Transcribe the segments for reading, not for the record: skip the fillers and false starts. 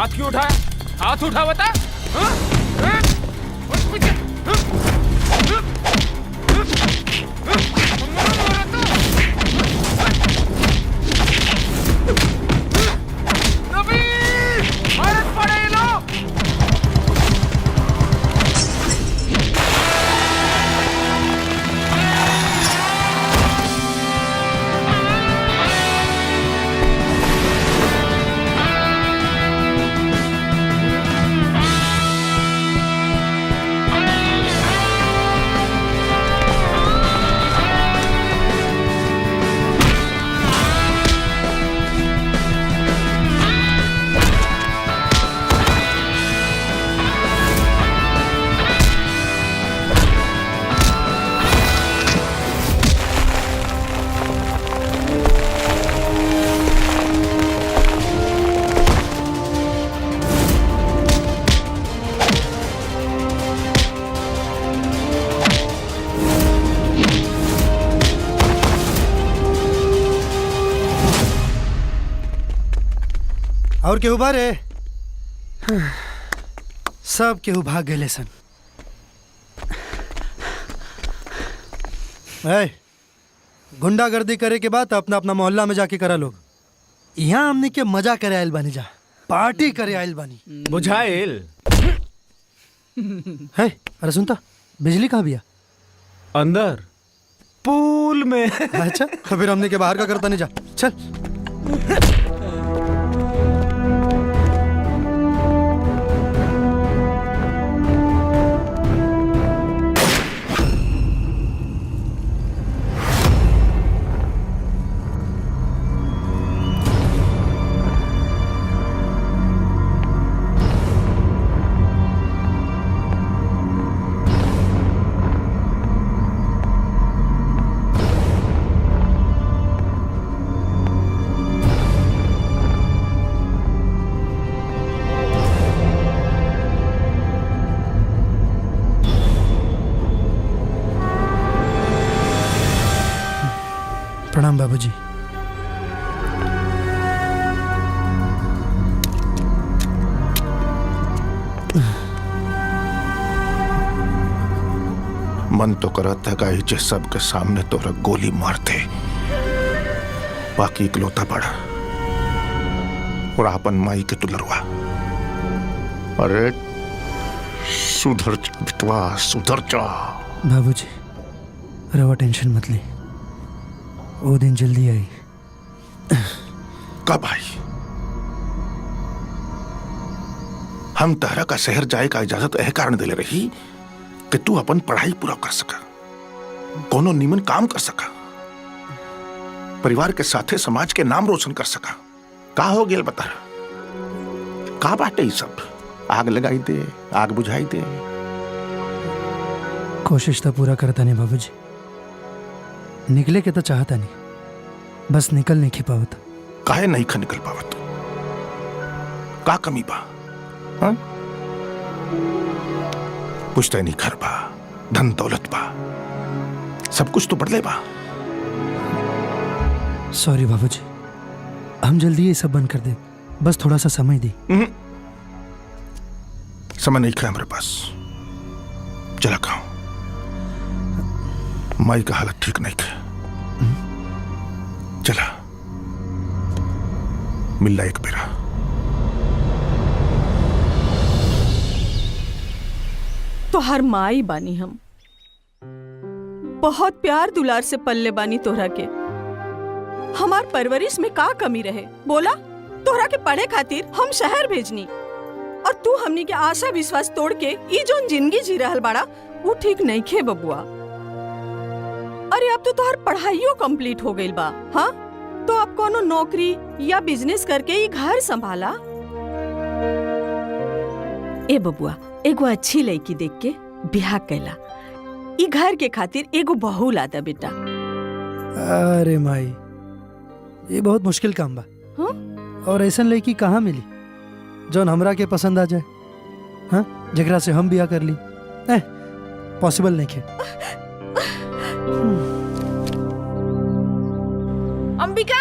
हाथ क्यों उठाया? हाथ उठा बता। और केहू बारे? सब केहू भाग गए सन। गुंडागर्दी करे के बाद अपना अपना मोहल्ला में जाके करा लोग। यहाँ हमने के मजा करे आयल बानी, जा पार्टी करे आयल बानी। बुझाइल है? अरे सुनता, बिजली कहाँ भैया? अंदर पूल में। अच्छा, तो फिर हमने के बाहर का करता नहीं, जा चल। प्रणाम बाबूजी। मन तो करता था कि सबके सामने तोरा गोली मारते, बाकी इकलौता पड़ा और आपन माई के तुलरवा। अरे सुधर जा बिटवा, सुधर जा। बाबूजी रवा टेंशन मत ले, वो दिन जल्दी आई। कब आई? हम तहरा का शहर जाए का इजाजत यह कारण दिले रही कि तू अपन पढ़ाई पूरा कर सका, कोनो नीमन काम कर सका, परिवार के साथे समाज के नाम रोशन कर सका। का हो गेल बता? का बाटे ये सब? आग लगाई दे, आग बुझाई दे। कोशिश तो पूरा करता नहीं बाबूजी, निकले के तो चाहता नहीं, बस निकल नहीं खी पावत। काहे नहीं खा निकल पावत? का कमी बा? हाँ? पुश्तैनी नहीं घर बा, धन दौलत बा, सब कुछ तो बदले बा। सॉरी बाबूजी, हम जल्दी ये सब बंद कर दे, बस थोड़ा सा समय दी। समय नहीं हमारे पास। चला खाओ, माई का हालत ठीक नहीं है। चला मिलना एक बेरा। तो हर माई बानी हम, बहुत प्यार दुलार से पल्ले बानी तोहरा के। हमार परवरिश में का कमी रहे बोला? तोहरा के पढ़े खातिर हम शहर भेजनी, और तू हमनी के आशा विश्वास तोड़ के ई जोन जिंदगी जी रहल बाड़ा वो ठीक नहीं खे बबुआ। अरे अब तो तोहर पढ़ाइयो कंप्लीट हो गइल बा। हाँ, तो अब कोनो नौकरी या बिजनेस करके ई घर संभाला। ए बबुआ, एगो अच्छी लड़की देख के बियाह कैला, ई घर के खातिर एगो बहू लादा बेटा। अरे माई, ये बहुत मुश्किल काम बा। हाँ? और ऐसा लड़की कहाँ मिली जौन हमरा के पसंद आ जाए? हाँ, जगरा से हम बियाह कर ली? पॉसिबल नहीं है। अंबिका,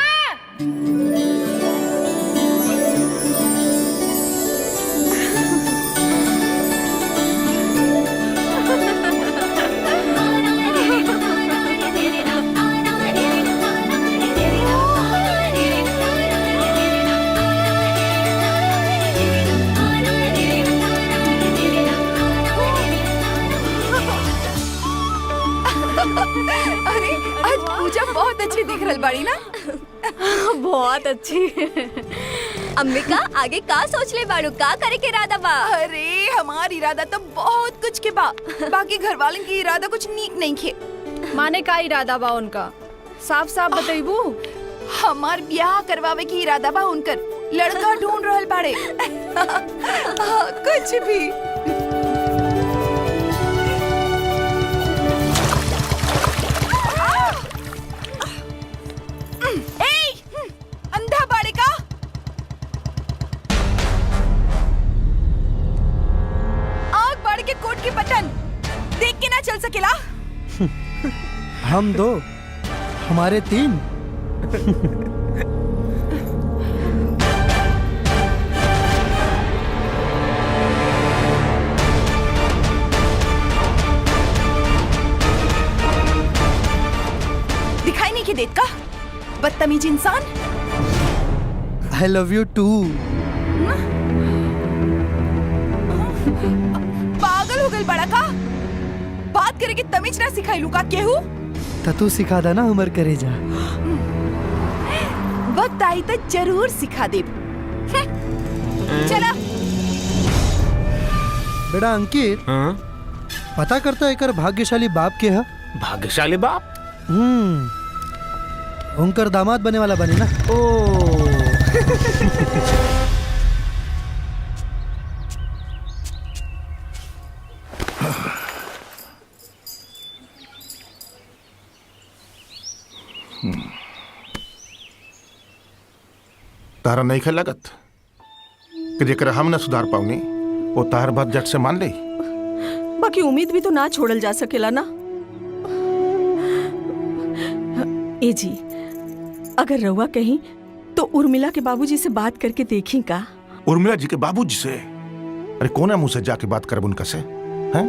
बहुत अच्छी दिख रही बाड़ी ना। बहुत अच्छी। अम्बिका आगे का सोच ले बाड़ू, का करे के इरादा बा? अरे हमार इरादा तो बहुत कुछ के बा, बाकी घर वालन की इरादा कुछ नीक नहीं खे। माने का इरादा बा उनका, साफ साफ बताइबू। हमार ब्याह करवावे की इरादा बा उनकर, लड़का ढूंढ रहल बाड़े। कुछ भी। अंधा बाड़े का आग बाड़ के कोट के बटन देख के ना चल सकेला। हम दो, हमारे तीन। दिखाई नहीं के देत का बदतमीज इंसान। I love you too. पागल हो गई बड़ा का, बात करे के तमीज ना सिखाई लू का केहू। तू सिखा दा ना उमर करे जा। वक्त आई तो जरूर सिखा दे। चला बेटा अंकित, हाँ? पता करता है कर भाग्यशाली बाप के है। भाग्यशाली बाप। उनकर दामाद बने वाला बने ना। ओ तारा नहीं खे लगत कि जेकर हम न सुधार पाऊनी वो तार बात जट से मान ले। बाकी उम्मीद भी तो ना छोड़ल जा सकेला ना। ए जी, अगर रउआ कहीं तो उर्मिला के बाबूजी से बात करके देखी का। उर्मिला जी के बाबूजी से? अरे कोना मुंह से जाके बात करब उनका से? हैं?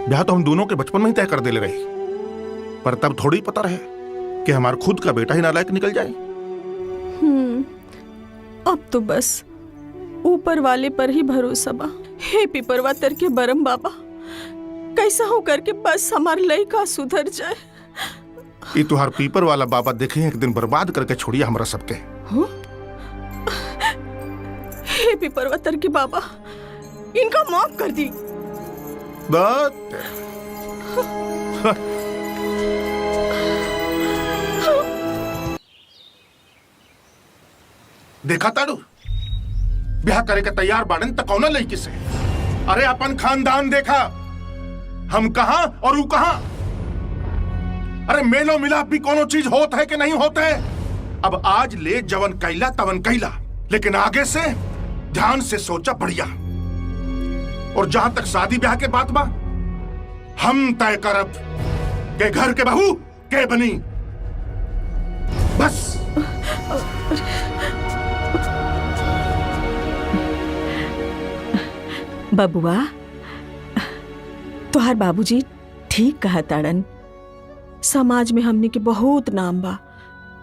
ब्याह तो हम दोनों के बचपन में ही तय कर देले रही, पर तब थोड़ी पता रहे कि हमारा खुद का बेटा ही नालायक निकल जाए। अब तो बस ऊपर वाले पर ही भरोसा बा। हे पिपरवा तर के बरम बाबा, कैसा हो करके बस हमार लइका सुधर जाए। ये तुहार पीपर वाला बाबा देखे एक दिन बर्बाद करके छोड़िए हमरा सबके। हे पिपरवा तर के बाबा, इनका माफ कर दी। देखा ताड़ू ब्याह करे के तैयार बाड़न तक कौन लड़की से। अरे अपन खानदान देखा, हम कहां और वो कहां। अरे मेलो मिलाप भी कोनो चीज होता है कि नहीं होता है। अब आज ले जवन कैला तवन कैला, लेकिन आगे से ध्यान से सोचा बढ़िया। और जहां तक शादी ब्याह के बात बा, हम तय करब के घर के बहू के बनी। बस बबुआ, तोहार बाबूजी ठीक कहा ताड़न। समाज में हमने के बहुत नाम बा,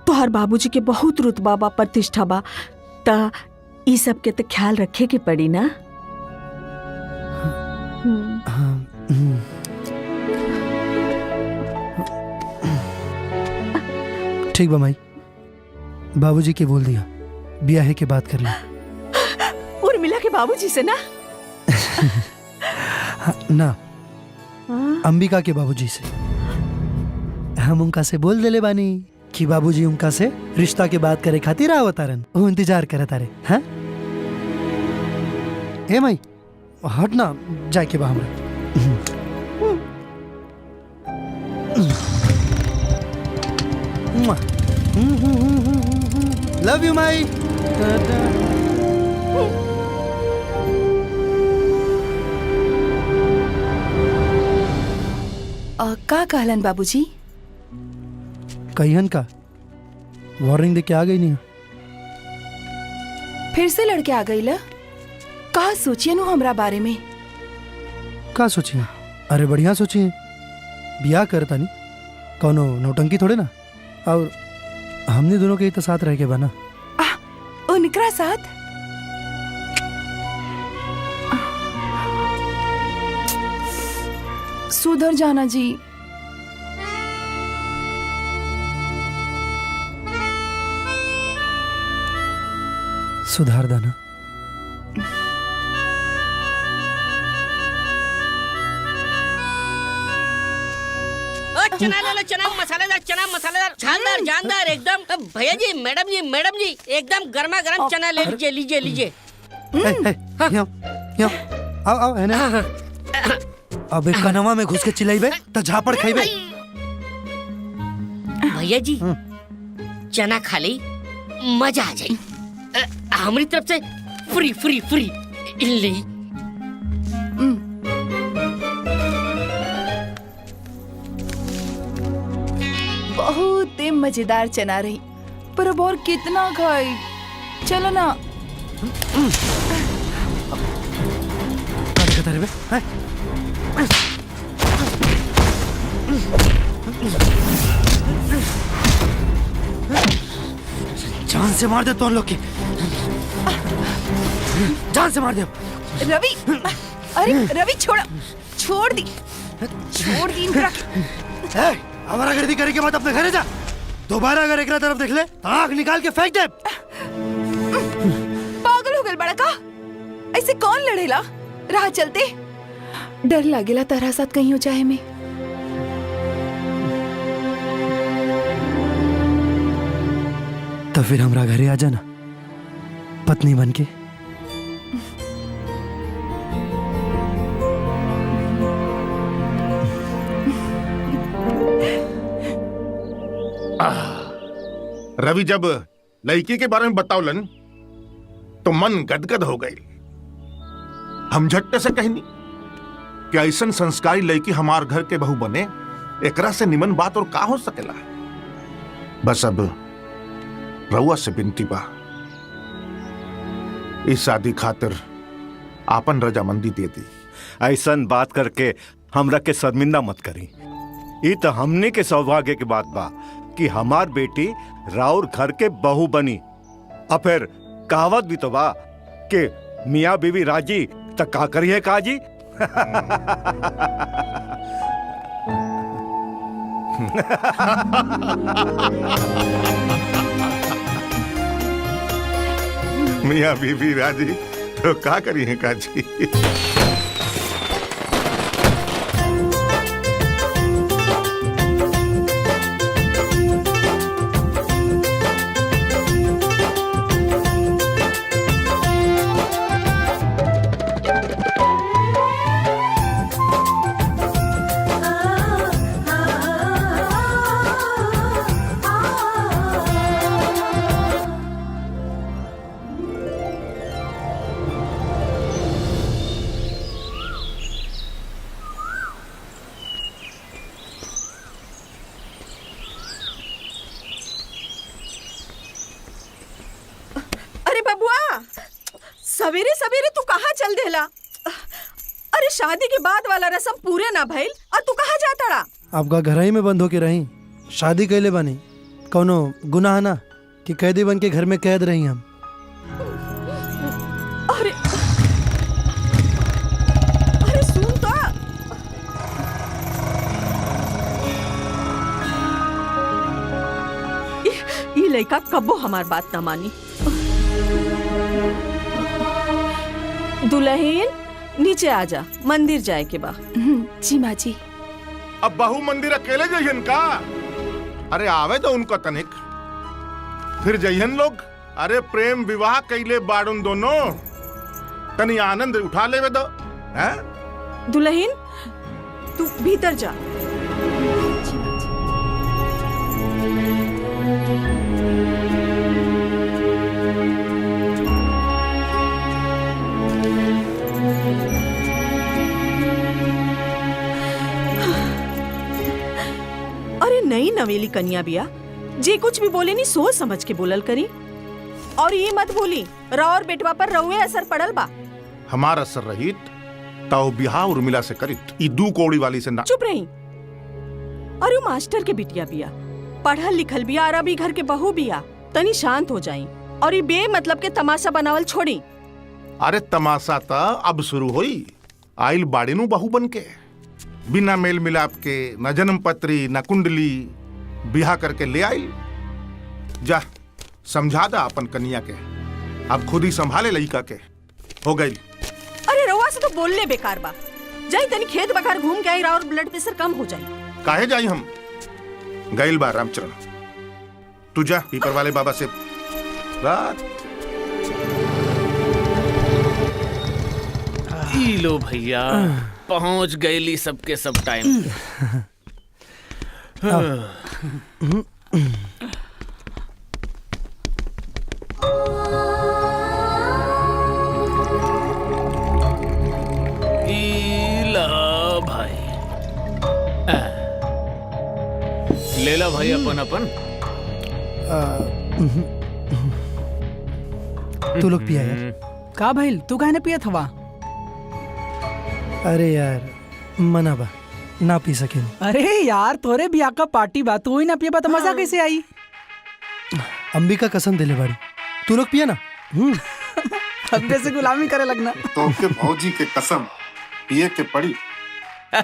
तोहार बाबूजी के बहुत रुतबा बा, प्रतिष्ठा बा। ता ई सब के तो ख्याल रखे के पड़ी ना। ठीक बा माई, बाबूजी के बोल दिया ब्याह के बात कर ले। उर्मिला के बाबूजी से ना? ना, अंबिका के बाबूजी से। हम उनका से बोल देले बानी कि बाबूजी उनका से रिश्ता के बात करे खातिर आवतारन, वो इंतजार करत तारे। हाँ ए माई हट ना, जाके बा हमरा। लव यू माई। का कहलन बाबूजी? कहियन का वार्निंग दे के आ गई नहीं। फिर से लड़के आ गई ला? का सोचिए नु हमरा बारे में? का सोचिए? अरे बढ़िया सोचिए, ब्याह करता नहीं कौनो नौटंकी थोड़े ना। और हमने दोनों के ही तो साथ रह के बना। उनकरा साथ? सुधर जाना जी। सुधार दाना। चना ले लो, चना मसालेदार शानदार जानदार एकदम। भैया जी, मैडम जी एकदम गर्मा गर्म चना ले लीजिए लीजिए लीजिए। आओ है ना। अब एक कनवा में घुस के चिल्लाइबे त झापड़ खाइबे। भैया जी चना खा ली, मजा आ जाई। हमारी तरफ से फ्री फ्री फ्री ले। बहुत ही मजेदार चना रही, पर अब और कितना खाई। चलो ना। जान से मार दे तो लोग की, जान से मार दे। रवि, अरे रवि छोड़ दी हमारा गर्दी करे के बाद अपने घरे जा। दोबारा अगर एक तरफ देख ले तो आँख निकाल के फेंक दे। पागल हो गए बड़ा का? ऐसे कौन लड़ेला? राह चलते डर लागेला तारा साथ कहीं हो जाए में। तो फिर हमरा घरे आ जाना पत्नी बनके। रवि जब लड़की के बारे में बतावलन तो मन गदगद हो गई। हम झट्टे से कहनी कि ऐसन संस्कारी लड़की हमार घर के बहू बने, एकरा से निमन बात और का हो सकेला। बस अब रउआ से बिनती बा, इस शादी खातिर आपन रजामंदी दे दी। ऐसन बात करके हमरा के शर्मिंदा मत करी। ये तो हमने के सौभाग्य की बात बा कि हमार बेटी राउर घर के बहू बनी। अब फिर कहावत भी तो बा कि मियाँ बीवी राजी तो का करिए काजी। मियाँ बीवी राजी तो का करिए काजी। सवेरे सवेरे तू कहाँ चल देला? अरे शादी के बाद वाला रस्म पूरे ना भइल और तू कहाँ जाता रहा? आपका घर ही में बंद होके रही। शादी कैले बनी कौनो गुनाह ना कि कैदी बन के घर में कैद रही हम। अरे अरे सुन तो, ये लड़का कब्बो हमार बात ना मानी। दुल्हन नीचे आजा, मंदिर जाए के बा। जी माँ जी। अब बहू मंदिर अकेले जइहन का? अरे आवे तो उनका तनिक, फिर जइहन लोग। अरे प्रेम विवाह कैले बाड़ुन दोनों, तनी आनंद उठा लेवे दो। दुल्हन तू भीतर जा। अरे नई नवेली कन्या बिया, जे कुछ भी बोले नहीं सोच समझ के बोलल करी। और ये मत भूली राउर बेटवा पर रउए असर पड़ल बा। हमार असर रहित ताऊ बिहाव उर्मिला से करित, ई दू कौड़ी वाली से ना। चुप रही। अरे मास्टर के बिटिया बिया, पढ़ल लिखल बिया और अभी घर के बहू बिया। तनी शांत हो जाई और ये बेमतलब के तमाशा बनावल छोड़ी। अरे तमाशा ता अब शुरू हुई। आइल बाड़ीनू बहू बन के, बिना मेल मिलाप के, न जन्म पत्री न कुंडली, बिहा करके ले आइल। जा समझा दा अपन कन्या के अब खुद ही संभाले लड़का के हो गई। अरे रउआ से तो बोलने बेकार बा। जाई तनी खेत बखार घूम के आई और ब्लड प्रेशर कम हो जाई। काहे जाई हम गइल बा रामचरण, तू जा पीपर वाले बाबा से रात। ई लो भैया, पहुंच गईली सबके सब टाइम। ई ला भाई, ले ला भाई अपन अपन। तू लोग पिया यार। का भाई तू काहे ना पियत हवा? अरे यार मना बा, ना पी सके। अरे यार तोरे बियाह का पार्टी बा, तू ही ना पिया तो मजा कैसे आई? अंबिका कसम दिले बाड़ी, तू लोग पिया ना। हद्दे से गुलामी करे लगना। तो के भौजी के कसम पिए के पड़ी। अब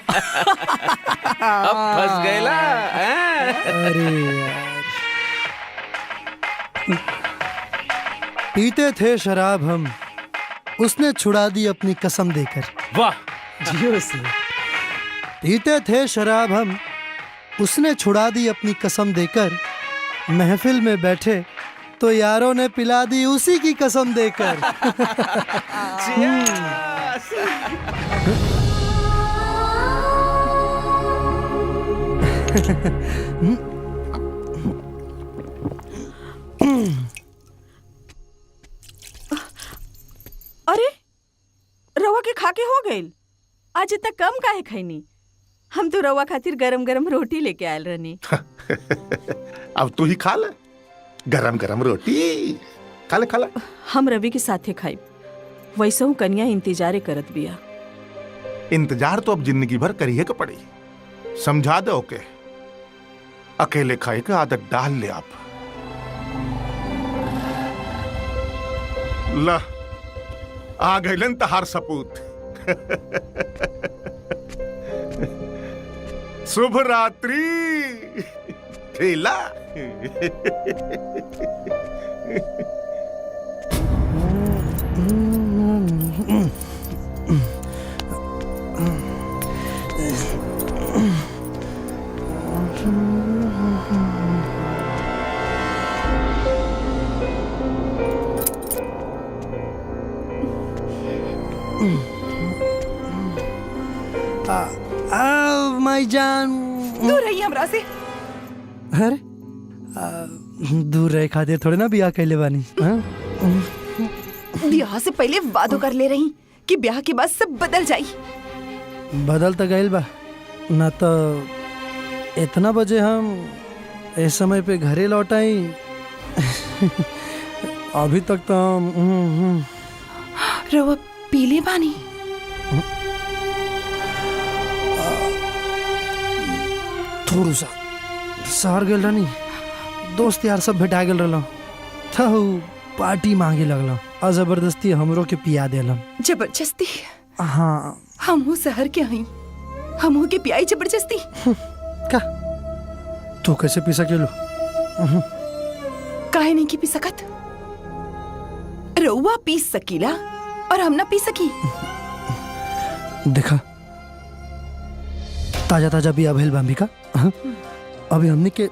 फंस गईला। अरे यार पीते थे शराब हम, उसने छुड़ा दी अपनी कसम देकर। वाह, जियो से। पीते थे शराब हम, उसने छुड़ा दी अपनी कसम देकर। महफिल में बैठे तो यारों ने पिला दी उसी की कसम देकर। अरे रवा के खाके हो गइल। आज इतना कम काहे खैनी? हम तो रवा खातिर गरम गरम रोटी लेके आयल रहनी। अब तू ही खा ले गरम गरम रोटी। खा ले खा ले। हम रवि के साथे खाई, वैसे हूँ कन्या इंतजारे करत बिया। इंतजार तो अब जिंदगी भर करिए के पड़ी। समझा दे ओके, अकेले खाए के आदत डाल ले आप। ला आ गइलन तहार सपूत। शुभ रात्रि खेला। माई जान, दूर रही हमरा से। अरे दूर रहे खातिर थोड़े ना बियाह कैले बानी। ब्याह से पहले वादो कर ले रही कि ब्याह के बाद सब बदल जाई। बदल तो गइल बा ना, तो इतना बजे हम इस समय पे घरे लौट आई। अभी तक तो हम रवा पीले बानी। थोड़ा सा शहर गेल रहनी, दोस्त यार सब भेटा गेल रहल, पार्टी मांगे लगल और जबरदस्ती हमरो के पिया देलम। जबरदस्ती? हाँ। हमहू शहर के हई, हमहू के पियाई जबरदस्ती। का तू कैसे पी सकेलो? काहे नहीं की पी सकत? रउआ पी सकीला और हम ना पी सकी। देखा ताजा ताजा बिया भइल बा अंबिका। अभी हमने के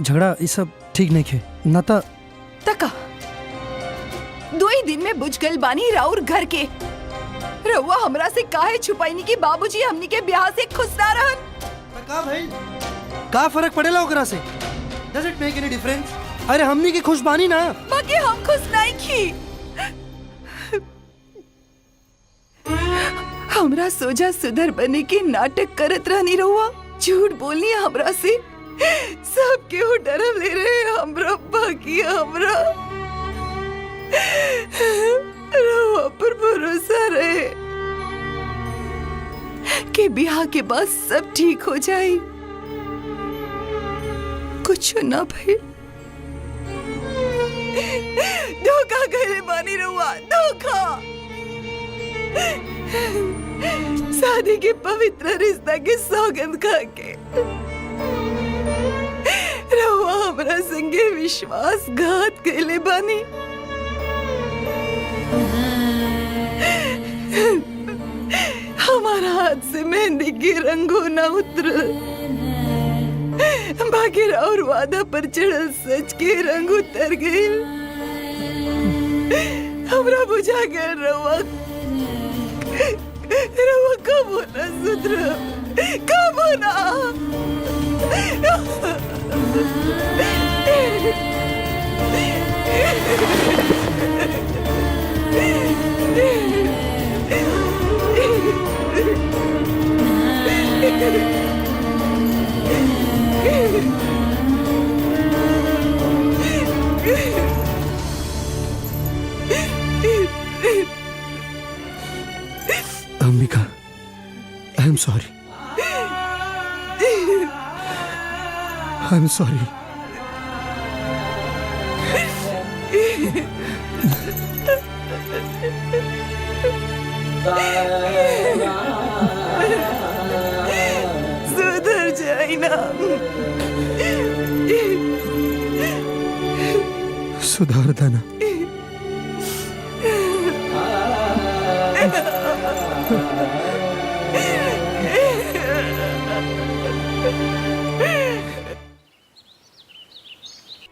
झगड़ा ये सब ठीक नहीं खे ना। तका 2 ही दिन में बुझ गइल बानी राउर घर के। रउआ हमरा से काहे छुपाईनी कि बाबूजी हमनी के ब्याह से खुश ना रहन? का भाई का फर्क पड़ेला ओकरा से? Does it make any difference? अरे हमनी की खुश बानी ना। बाकी हम खुश नहीं की। हमरा सोजा सुधर बने के नाटक करत रहनी रहुआ। झूठ बोलनी हमरा से। सब केहू डरम ले रहे हमरा, बाकी हमरा रहुआ पर भरोसा रहे कि ब्याह के बाद सब ठीक हो जाए। कुछ ना भाई, धोखा करे बानी रहुआ, धोखा। शादी के पवित्र रिश्ता के सौगंध खा के रहुआ हमरा संगे विश्वासघात कैले बानी। हमारा हाथ से मेहंदी के रंगो न उतर, बाकी और वादा पर चढ़ल सच के रंग उतर गए। हमरा बुझा गया रवा कब होना सुधर, कब होना। Ambika, I am sorry, I am sorry. सुधर जाए ना। सुधार देना।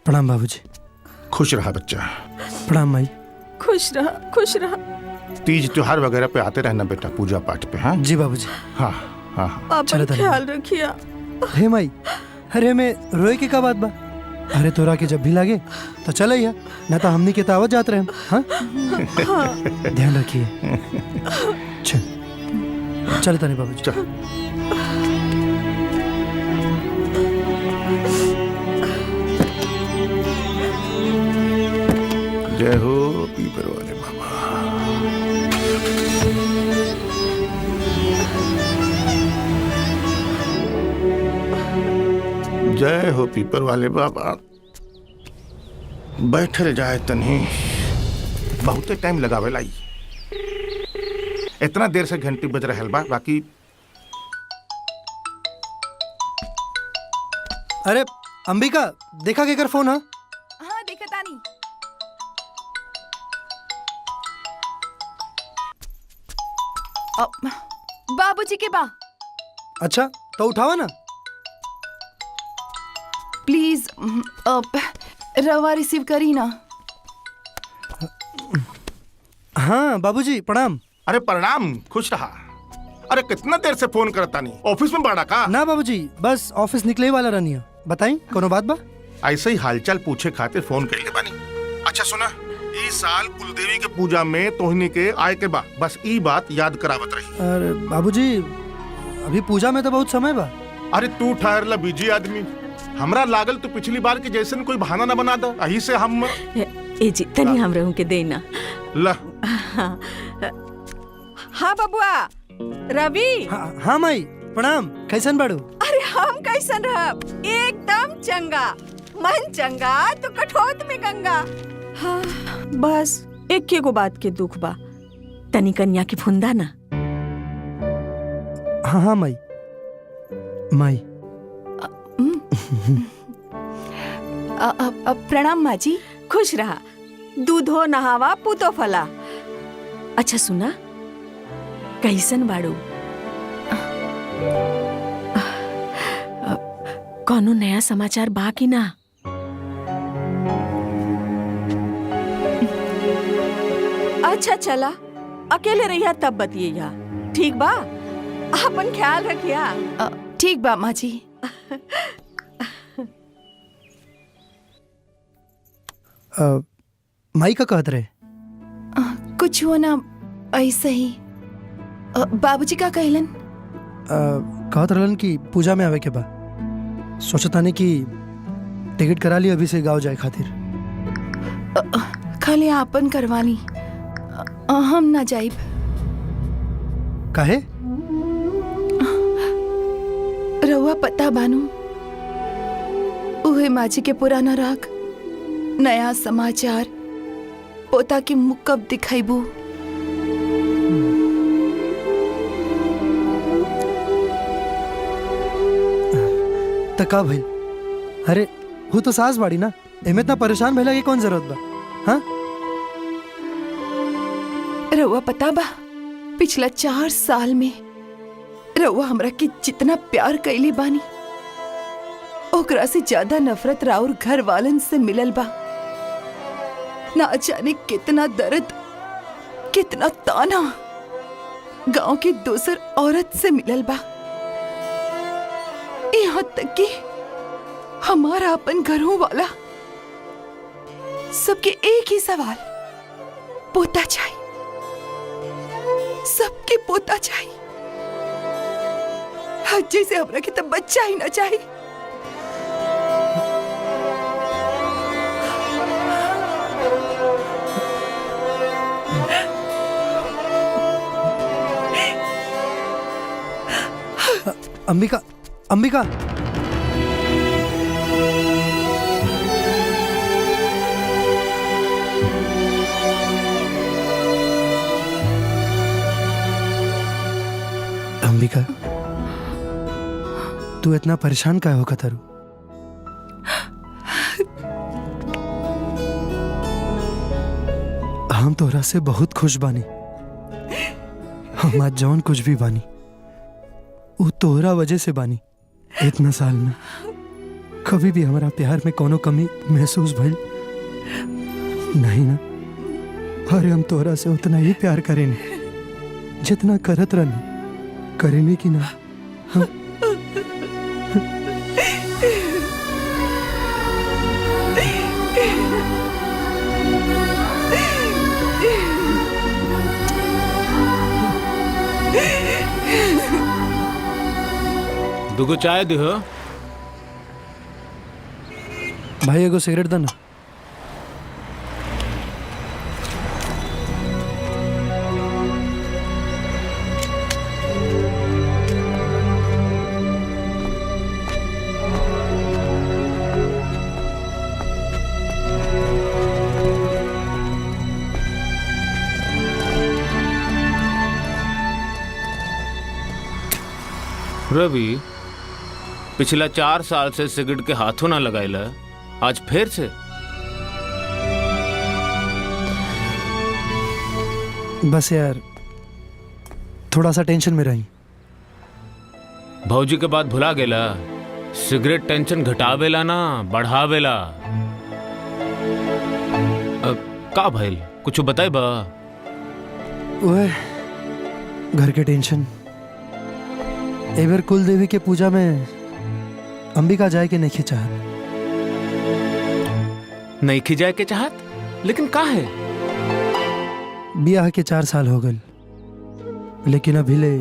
प्रणाम बाबूजी। खुश रहा बच्चा। प्रणाम माई। खुश रहा, खुश रहा। तीज त्योहार वगैरह पे आते रहना बेटा, पूजा पाठ पे। हाँ जी बाबूजी। हाँ हाँ हाँ। अपन ख्याल रखिए। हे माई, अरे में रोए के का बात बा? अरे तोरा के जब भी लागे तो चल या, ना तो हमनी के तावत जात रहे। हाँ ध्यान रखिए। चल तने बाबूजी। चल। जय हो पीपर वाले बाबा। जय हो पीपर वाले बाबा। बैठल जाए तनी, बहुते टाइम लगावे लाई। इतना देर से घंटी बज रहल बा, बाकी अरे अंबिका, देखा केकर फोन? हाँ हाँ देखा तानी। बाबूजी के बा। अच्छा तो उठावा ना। प्लीज रवा रिसीव करी ना। हाँ बाबूजी प्रणाम। अरे प्रणाम, खुश रहा। अरे कितना देर से फोन करता नहीं, ऑफिस में बाड़ा का? ना बाबूजी, बस ऑफिस निकले वाला रहनी। बताई कोनो बात बा? ऐसे ही हालचाल पूछे खातिर फोन कइले बानी। अच्छा सुना, इस साल कुलदेवी के पूजा में तोहनी के आए के बा, बस ई बात याद करावत रही। अरे बाबूजी, अभी पूजा में तो बहुत समय बा। अरे तू ठहरला बिजी आदमी। हमरा लागल तू पिछली बार के जैसन कोई बहाना न बना दो, यही से हम ए जी तनी हम रहूं के देना। ला। हाँ बबुआ रवि। हाँ माई प्रणाम। कैसन बाड़ू? अरे हम कैसन रहब, एकदम चंगा। मन चंगा तो कठौत में गंगा। हाँ बस एक को बात के दुख बा, तनी कन्या की फुंदा ना। हाँ हाँ माई। माई प्रणाम माँ जी। खुश रहा। दूधो नहावा पूतो फला। अच्छा सुना, कैसन बाड़ू? कौनो नया समाचार बा कि ना? अच्छा चला, अकेले रहिया तब बतिया। ठीक बा? अपन ख्याल रखिया। ठीक बा माँ जी। माई का कहत रहे? कुछ हो ना, ऐसे ही। बाबूजी का कहलन? कहत रहलन कि पूजा में आवे के बा। सोचतानी कि टिकट करा ली अभी से गाँव जाए खातिर। खाली आपन करवा ली, हम ना जाइब। काहे? रउआ पता बानू, उहे माजी के पुराना राग, नया समाचार पोता के मुख कब दिखाइबू। तका भाई, अरे वो तो सास बाड़ी ना, एमे इतना परेशान भइला के कौन जरूरत बा? हाँ रउआ पता बा, पिछला 4 साल में रउआ हमरा के जितना प्यार कैले बानी ओकरा से ज्यादा नफरत राउर घर वालन से मिलल बा। ना जाने कितना दर्द, कितना ताना गांव की दूसर औरत से मिलल बा। यहाँ तक कि हमारा अपन घरों वाला सबके एक ही सवाल, पोता चाहिए, सबके पोता चाहिए। जैसे हमरा के तब बच्चा ही ना चाहिए। अंबिका, अंबिका, अंबिका, तू इतना परेशान काहे हो कतरू? हम तोरा से बहुत खुश बानी। हम आज जौन कुछ भी बानी वो तोहरा वजह से बानी। इतना साल में कभी भी हमारा प्यार में कोनो कमी महसूस भइल नहीं ना? अरे हम तोहरा से उतना ही प्यार करेनी जितना करत रहनी, करेनी कि ना? हाँ? दुगो चाय दो। भाई एगो सिगरेट दे ना। रवि, पिछला 4 साल से सिगरेट के हाथों ना लगाइला, आज फिर से? बस यार थोड़ा सा टेंशन में रही। भौजी के बाद भुला गेला, सिगरेट टेंशन घटावेला ना बढ़ावेला। का भइल, कुछ बताई बा? ओए घर के टेंशन। एबर कुल देवी के पूजा में अंबिका जाए के नहीं चाहत। नहीं खिजाए के चाहत, लेकिन का है? बियाह के 4 साल हो गए, लेकिन अभी ले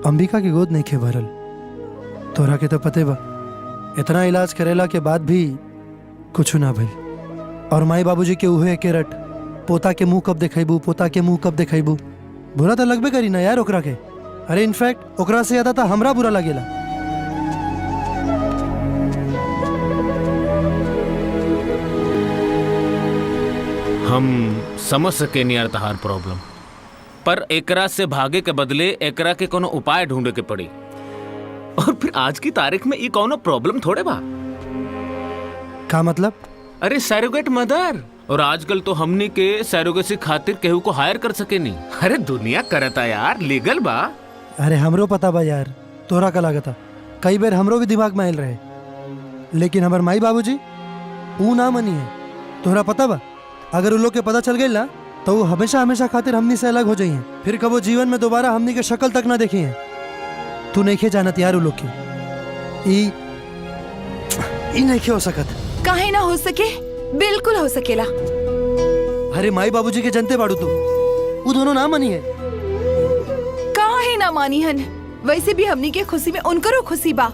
अंबिका की गोद नहीं खे भरल। तोरा के तो पते बा, इतना इलाज करेला के बाद भी कुछ ना भइल। और माई बाबूजी के उहे के रट, पोता के मुंह कब देखेबू, पोता के मुंह कब देखेबू। बुरा तो लगबे करी ना यार ओकरा के। अरे इनफैक्ट ओकरा से ज्यादा तो हमरा बुरा लगेला। हम समझ सके नहीं यार तहार प्रॉब्लम, पर एकरा से भागे के बदले एकरा के कोनो उपाय ढूंढे के पड़ी। और फिर आज की तारीख में ये कोनो प्रॉब्लम थोड़े बा। का मतलब? अरे सैरोगेट मदर, और आजकल तो हमनी के सैरोगेसी खातिर केहू को हायर कर सके नहीं। अरे दुनिया करता यार, लीगल बा। अरे हमरो पता बा यार, तोरा का लागता कई बार हमरो भी दिमाग में आयल रहे, लेकिन हमार माई बाबूजी ऊ ना मनी है। तोरा पता बा, अगर उन लोग के पता चल गई ना तो वो हमेशा हमेशा खातिर हमनी से अलग हो जाइए, फिर कबो जीवन में दोबारा हमनी के शक्ल तक ना देखी है। तू नहीं खे जानत यार, उ लोग के ई नहीं खे हो सकत। काहे ना हो सके, बिल्कुल हो सकेला। अरे माई बाबूजी के जनते बाड़ू, तू वो दोनों ना मनी है। काहे ना मानी हन, वैसे भी हमनी के खुशी में उनकरो खुशी बा।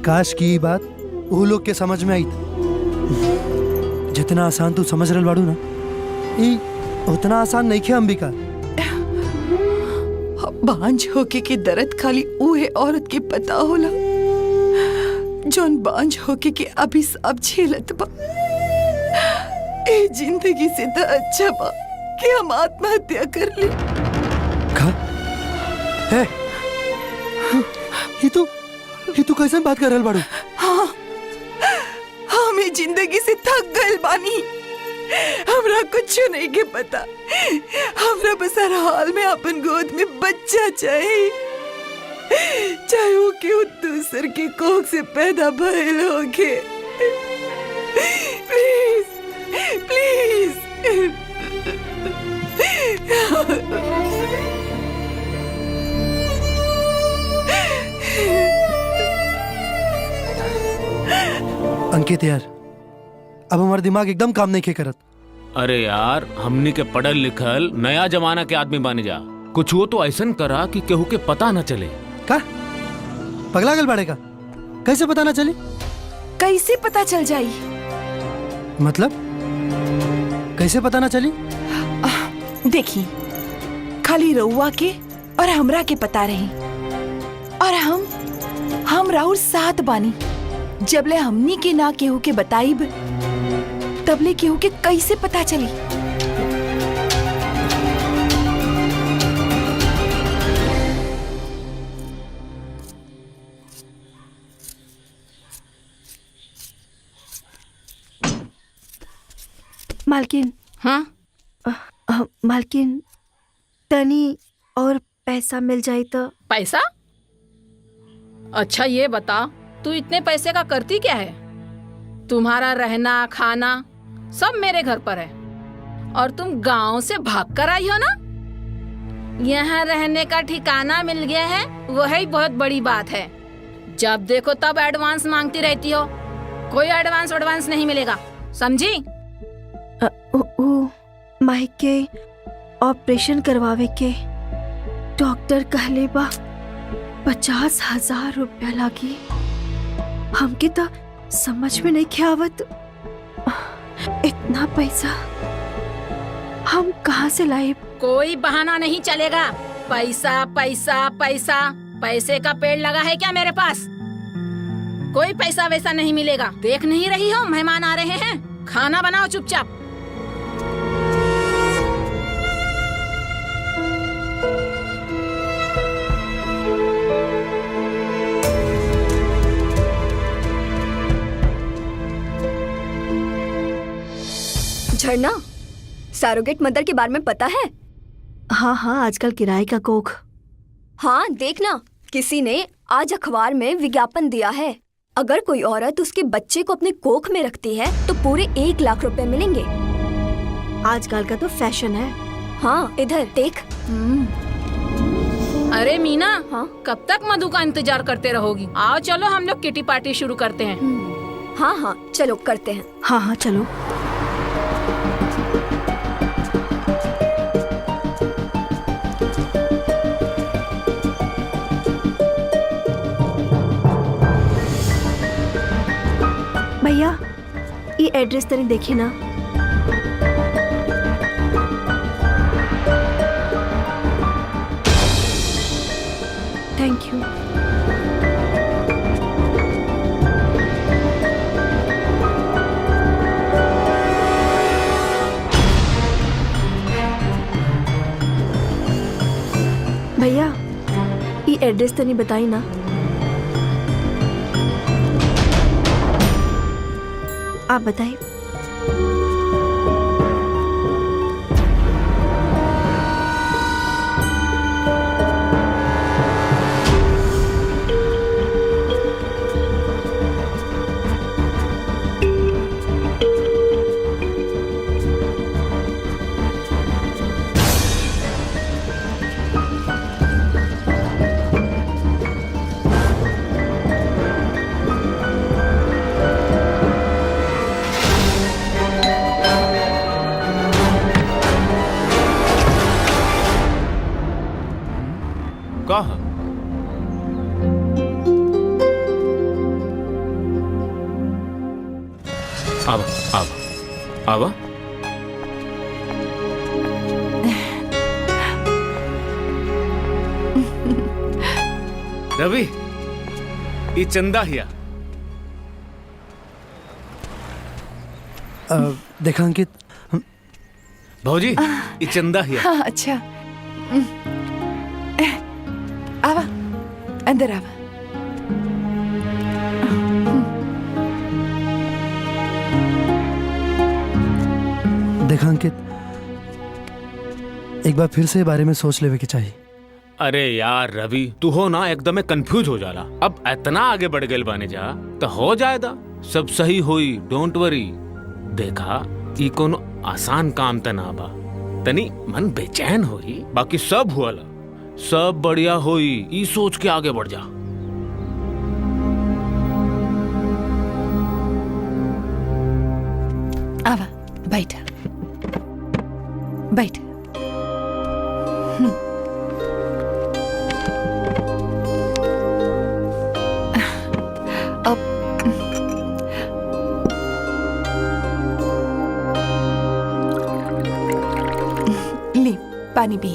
काश की बात वो लोग के समझ में आई। जितना आसान तू समझ रहा बाड़ू ना, ई उतना आसान नहीं खे अंबिका। बांझ होके के दर्द खाली उहे औरत के पता होला जोन बांझ होके के अभी सब झेलत बा। ए जिंदगी से तो अच्छा बा कि हम आत्महत्या कर ले। का? है? ये तू कैसे बात कर रहा बाड़ू? हाँ, हम जिंदगी से थक गए बानी। हमरा कुछ नहीं के पता। हमरा बस हर हाल में अपन गोद में बच्चा चाहिए, चाहे वो केहू दूसर के कोख से पैदा भइल होके। Please please. अंकित यार, अब हमारा दिमाग एकदम काम नहीं के करत। अरे यार, हमनी के पढ़ल लिखल नया जमाना के आदमी बन जा। कुछ वो तो ऐसा करा कि केहू के पता न चले। का पगला गल बाड़े का? कैसे पता ना चली? कैसे पता चल जाई? मतलब कैसे पता ना चली? देखी, खाली रउआ के और हमरा के पता रही, और हम राउर साथ बानी। जबले हमनी के ना केहू के बताइब, तबले केहू के कैसे पता चली? मालकिन। हाँ मालकिन, तनी और पैसा मिल जाए तो। पैसा? अच्छा ये बता, तू इतने पैसे का करती क्या है? तुम्हारा रहना खाना सब मेरे घर पर है, और तुम गांव से भाग कर आई हो ना? यहाँ रहने का ठिकाना मिल गया है, वही बहुत बड़ी बात है। जब देखो तब एडवांस मांगती रहती हो। कोई एडवांस नहीं मिलेगा, समझी? माई के ऑपरेशन करवावे के डॉक्टर कहले बा 50,000 रुपया लागी। हमके तो समझ में नहीं आवत, इतना पैसा हम कहाँ से लाए? कोई बहाना नहीं चलेगा। पैसा पैसा पैसा, पैसे का पेड़ लगा है क्या मेरे पास? कोई पैसा वैसा नहीं मिलेगा। देख नहीं रही हो मेहमान आ रहे हैं? खाना बनाओ चुपचाप। झरना, सरोगेट मदर के बारे में पता है? हाँ हाँ, आजकल किराए का कोख। हाँ देखना, किसी ने आज अखबार में विज्ञापन दिया है, अगर कोई औरत उसके बच्चे को अपने कोख में रखती है तो पूरे 1 लाख रुपए मिलेंगे। आजकल का तो फैशन है। हाँ इधर देख। अरे मीना, हाँ? कब तक मधु का इंतजार करते रहोगी? आओ चलो हम लोग किटी पार्टी शुरू करते हैं। हाँ हाँ चलो करते हैं। हाँ हाँ चलो। भैया, ये एड्रेस तनी देखी ना। Thank you. भैया, ये एड्रेस तनी बताई ना। आप बताइए। कहा? आवा आवा आवा। रवि, ये चंदा हिया। देखा अंकित, भौजी, ये चंदा हिया। हाँ अच्छा, आवा अंदर आवा। देखा अंकित, एक बार फिर से बारे में सोच लेवे के चाहिए। अरे यार रवि, तू हो ना एकदम कंफ्यूज हो जाला। अब इतना आगे बढ़ गए बने जा तो हो जाएगा, सब सही होई, डोंट वरी। देखा ई कोनो आसान काम त ना बा, तनी मन बेचैन होई, बाकी सब हुआला, सब बढ़िया होई, ई सोच के आगे बढ़ जा। आवा बैठ बैठ। अब ले पानी पी।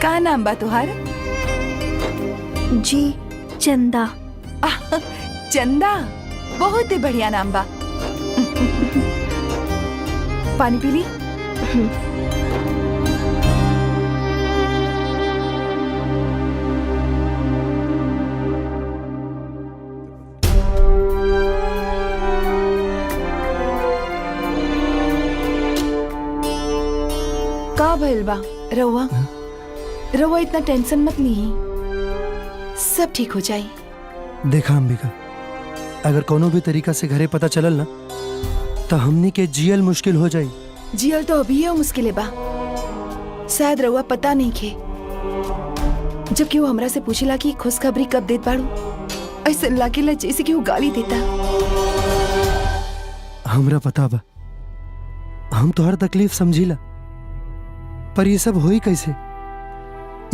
का नाम बा तुहार? जी चंदा। चंदा, बहुत ही बढ़िया नाम बा। पानी पी ली। का भइल बा रउआ? रउआ इतना टेंशन मत ली, सब ठीक हो जाई। देखा अंबिका, अगर कोनो भी तरीका से घरे पता चलल ना तो हमनी के जियल मुश्किल हो जाई। जियल तो अभी है मुश्किल बा, शायद रउआ पता नहीं खे। जब केहू हमरा से पूछेला कि खुशखबरी कब देत बाड़ू, ऐसे लागेला जैसे केहू गाली देता। हमरा पता बा, हम तो हर तकलीफ समझीला, पर ये सब होई कैसे,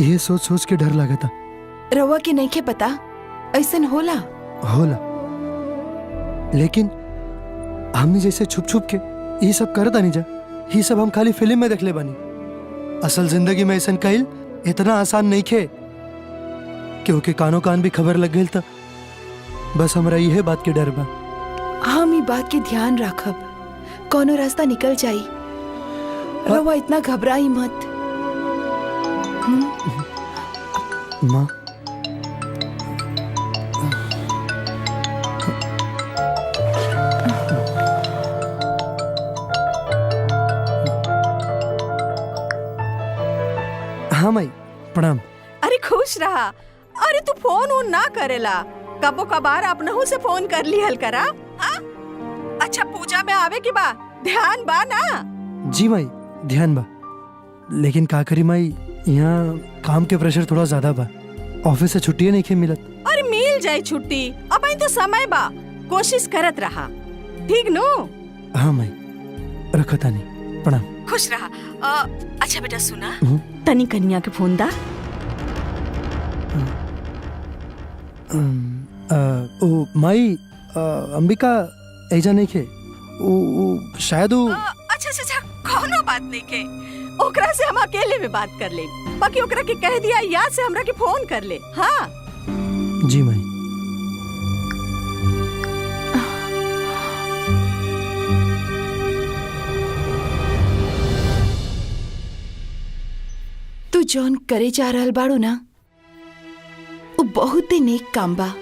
ये सोच सोच के डर लागता। रउआ के नहीं खे पता ऐसन होला। लेकिन हमने जैसे छुप छुप के ये सब करता नहीं जा, ये सब हम खाली फिल्म में देखले बानी। असल जिंदगी में ऐसा कईल इतना आसान नहीं खे, क्योंकि कानो कान भी खबर लग गई था। बस हमरा यह बात के डर बा। हम ई बात के ध्यान रखब, कोनो रास्ता निकल जाई। रउआ इतना घबराई मत। माँ, हाँ माई प्रणाम। अरे खुश रहा। अरे तू फोन वोन ना करेला, कबो कबार अपनहु से फोन कर ली हल करा। हाँ? अच्छा पूजा में आवे की बा, ध्यान बा ना? जी माई ध्यान बा, लेकिन का करी माई, यहाँ काम के प्रेशर थोड़ा ज्यादा बा, ऑफिस से छुट्टी नहीं खे मिलत। अरे मिल जाए छुट्टी, अब तो समय बा, कोशिश करत रहा, ठीक नो? हाँ माई, रखता नहीं, प्रणाम। खुश रहा। अच्छा बेटा सुना, तनी कन्या के फोन दा। ओ माई, अंबिका ऐजा नहीं खे, शायद अच्छा कोनो बात नहीं के, ओकरा से हम अकेले में बात कर ले, बाकी ओकरा के कह दिया याद से हमरा के फोन कर ले। हाँ जी माई। तू जौन करे जा रहल बाड़ू ना, वो बहुत ही नेक काम बा।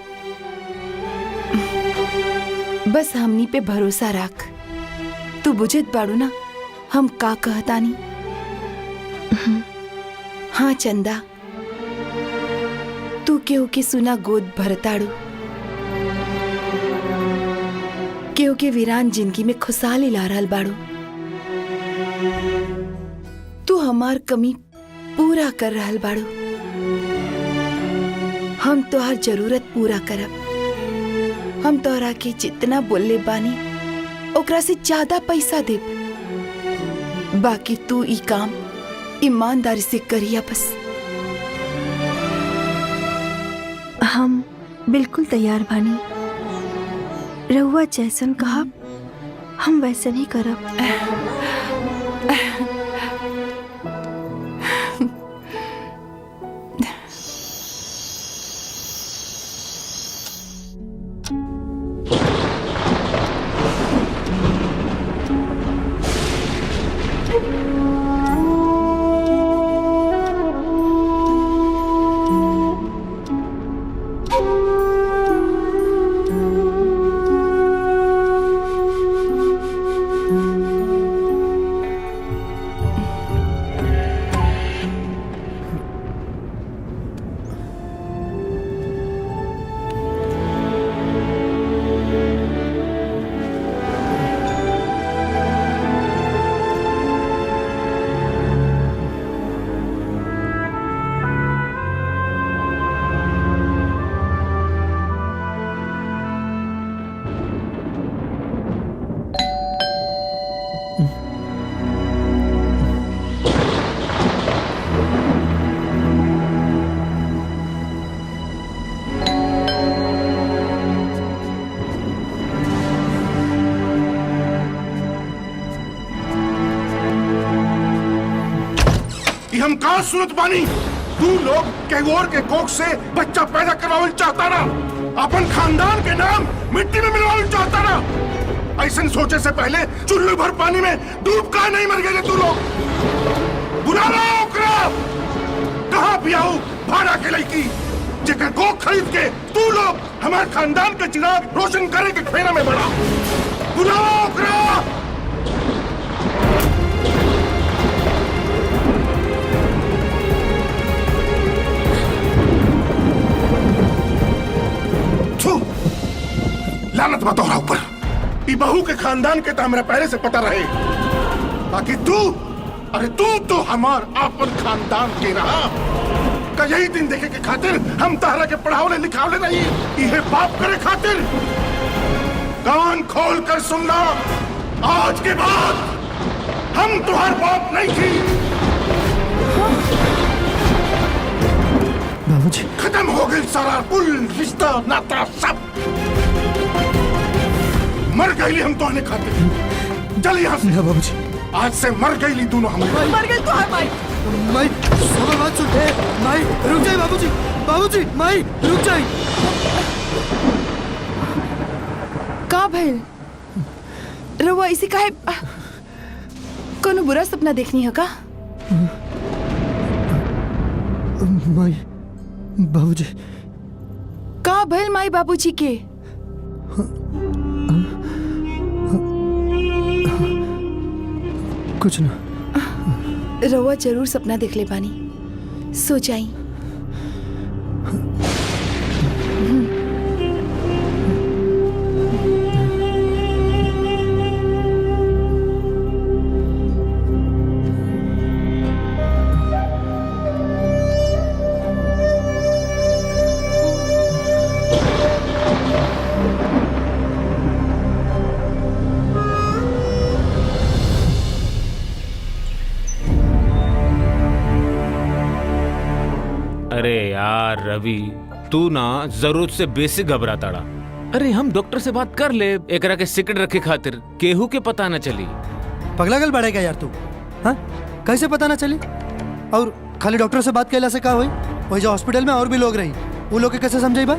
बस हमनी पे भरोसा रख। तू बुझत बाड़ू ना हम का कहतानी? हाँ चंदा, तू केहू के सुना गोद भरताड़ू, केहू के वीरान जिंदगी में खुशहाली ला रहल बाड़ू। तू हमार कमी पूरा कर रहल बाड़ू, हम तोहर जरूरत पूरा करब। हम तोहरा के जितना बोलले बानी ओकरा से ज्यादा पैसा देब, बाकी तू ई काम ईमानदारी से करिया बस। हम बिल्कुल तैयार बानी, रहुआ जैसन कहा हम वैसे ही करब। हम कहाँ सुनत बानी? तू लोग कैगोर के कोख से बच्चा पैदा करवावल चाहता ना, अपन खानदान के नाम मिट्टी में मिलवावल चाहता ना। ऐसा सोचे से पहले चुल्लू भर पानी में डूब का नहीं मर गए तू लोग। बुला लो ओकरा। कहाँ पियाऊ भाड़ा के लड़की जेकर कोख खरीद के तू लोग हमारे खानदान के चिराग रोशन करे के फेरा में बढ़ा। बुलाओ ओकरा। लानत मत हो ऊपर। ई बहू के खानदान के तो हमरा पहले से पता रहे, बाकी तू, अरे तू तो हमार आपन खानदान के रहा। का यही दिन देखे के खातिर हम तारा के पढ़ावले लिखावले नहीं, इहे बाप करे खातिर। कान खोल कर सुनना, आज के बाद हम तुम्हार बाप नहीं थी। बाबूजी, खत्म हो गई सारा कुल रिश्ता नाता सब। मर गई हम तो आने खाते। चल यहाँ से। बाबूजी, आज से मर गई दोनों हम। मर गई तो है माई। माई सब बात सुन। माई रुक जाए बाबूजी, बाबूजी माई रुक जाए। का भइल? रउआ इसी काहे कोनो बुरा सपना देखनी है का? माई बाबूजी। का भइल माई बाबूजी के? कुछ ना। रउआ जरूर सपना देख ले बानी, सो जाई। अरे यार रवि, तू ना जरूरत से बेसी घबराताड़ा। अरे हम डॉक्टर से बात कर ले, एकरा के सिकड़ रखे खातिर केहू के पता न चली। पगला गल बढ़ेगा यार तू। हाँ कैसे पता ना चली? और खाली डॉक्टर से बात कैला से का हुई? वही जो हॉस्पिटल में और भी लोग रही, वो लोग के कैसे समझाई बा?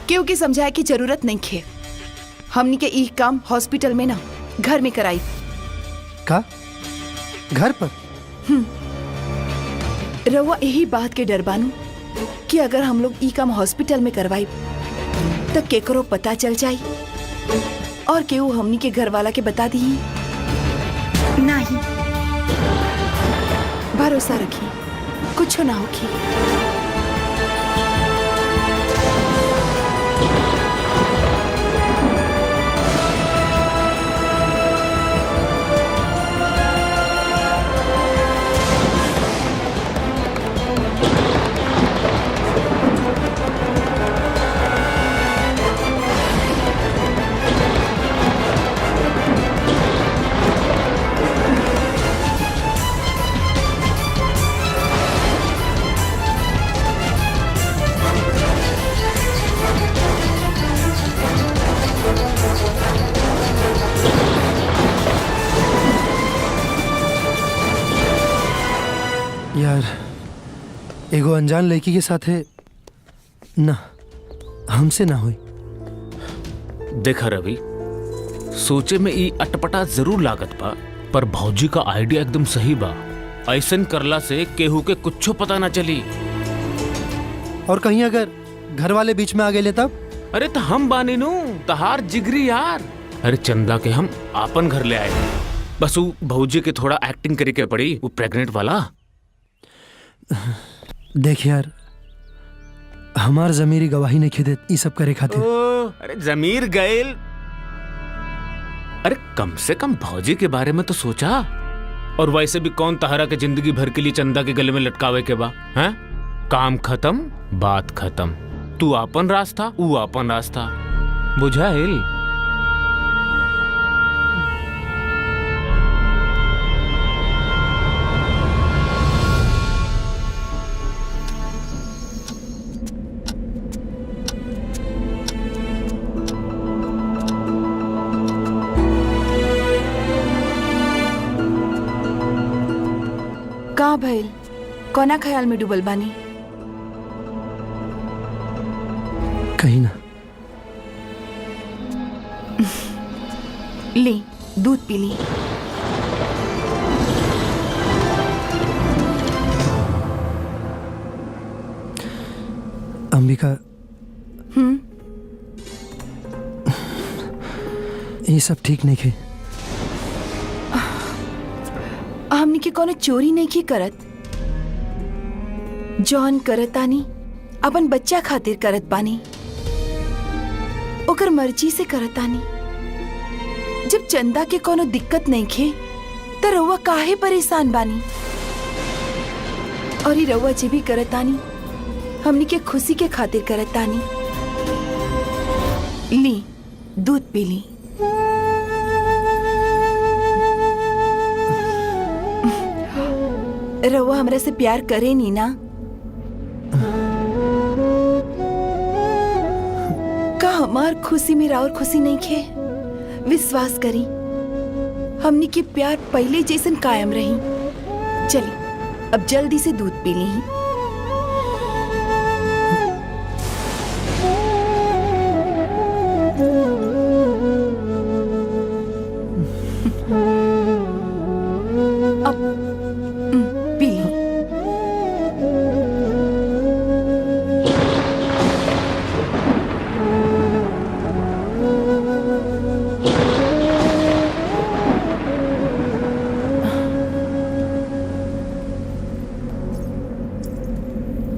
क्यों की समझाए की जरूरत नहीं खे। हमनी के ई काम हॉस्पिटल में ना घर में कराई। का घर पर? रउआ यही बात के डर बानू कि अगर हम लोग ई काम हॉस्पिटल में करवाई तो केकरो पता चल जाई और केहू हमनी के घर वाला के बता दी। नहीं, भरोसा रखी, कुछ ना होगी। यार एगो अनजान लड़की के साथ है ना, हमसे ना हुई। देखा रवि, सोचे में ई अटपटा जरूर लागत बा, पर भौजी का आइडिया एकदम सही बा। ऐसन करला से केहू के कुछो पता ना चली। और कहीं अगर घर वाले बीच में आ गए तब? अरे तो हम बानी नू तहार जिगरी यार। अरे चंदा के हम आपन घर ले आए, बस वो भौजी के थोड़ा एक्टिंग करे के पड़ी, वो प्रेग्नेंट वाला। देख यार, हमार जमीरी गवाही नहीं खिदे ये सब करे खातिर। अरे जमीर गैल, अरे कम से कम भौजी के बारे में तो सोचा। और वैसे भी कौन तहरा के जिंदगी भर के लिए चंदा के गले में लटकावे के बा? हैं? काम खत्म, बात खत्म। तू आपन रास्ता, वो आपन रास्ता, बुझाइल? का भइल? कोना ख्याल में डूबल बानी? कहीं ना। ले दूध पी ली। अंबिका, ये सब ठीक नहीं है। हमनी के कोनो चोरी नहीं की करत। जॉन करतानी अपन बच्चा खातिर करत बानी, ओकर मर्जी से करतानी। जब चंदा के कोनो दिक्कत नहीं खे त रउआ काहे परेशान बानी? और ये रउआ जे भी करतानी हमनी के खुशी के खातिर करतानी। ली दूध पी ली। रउआ हमरा से प्यार करे नी ना? का हमार खुशी में और खुशी नहीं खे? विश्वास करी, हमनी के प्यार पहले जैसन कायम रही। चली अब जल्दी से दूध पी ली। अब पी ली।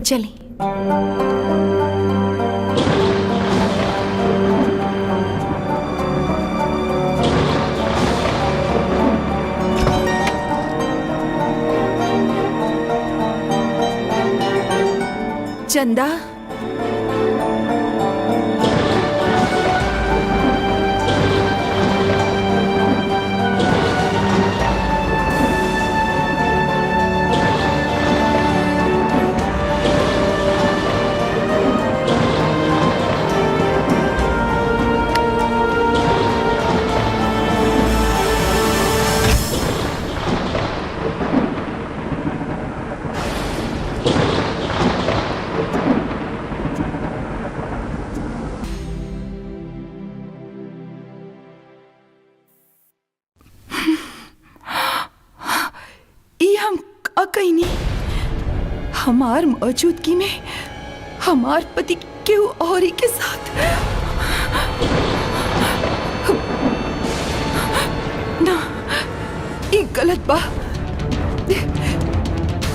चली। चंदा, कहीं नहीं। हमार मौजूदगी में हमार पति के और ही के साथ ना, ये गलत बा।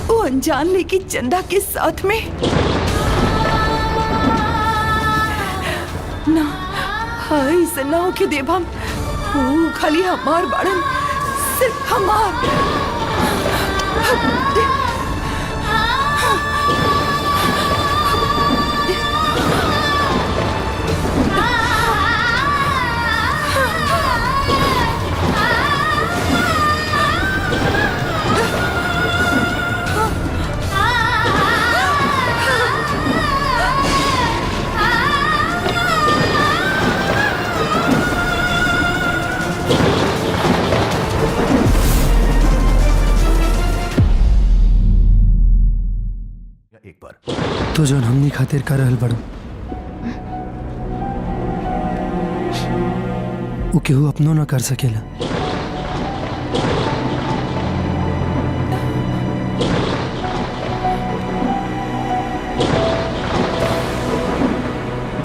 वो अनजान लेके चंदा के साथ में ना, हाय सन्ना हो के देव हम। वो खाली हमार बाड़न, सिर्फ हमार। तो जो हमनी खातिर कर रहल बड़ो, वो केहू अपनो ना कर सकेला।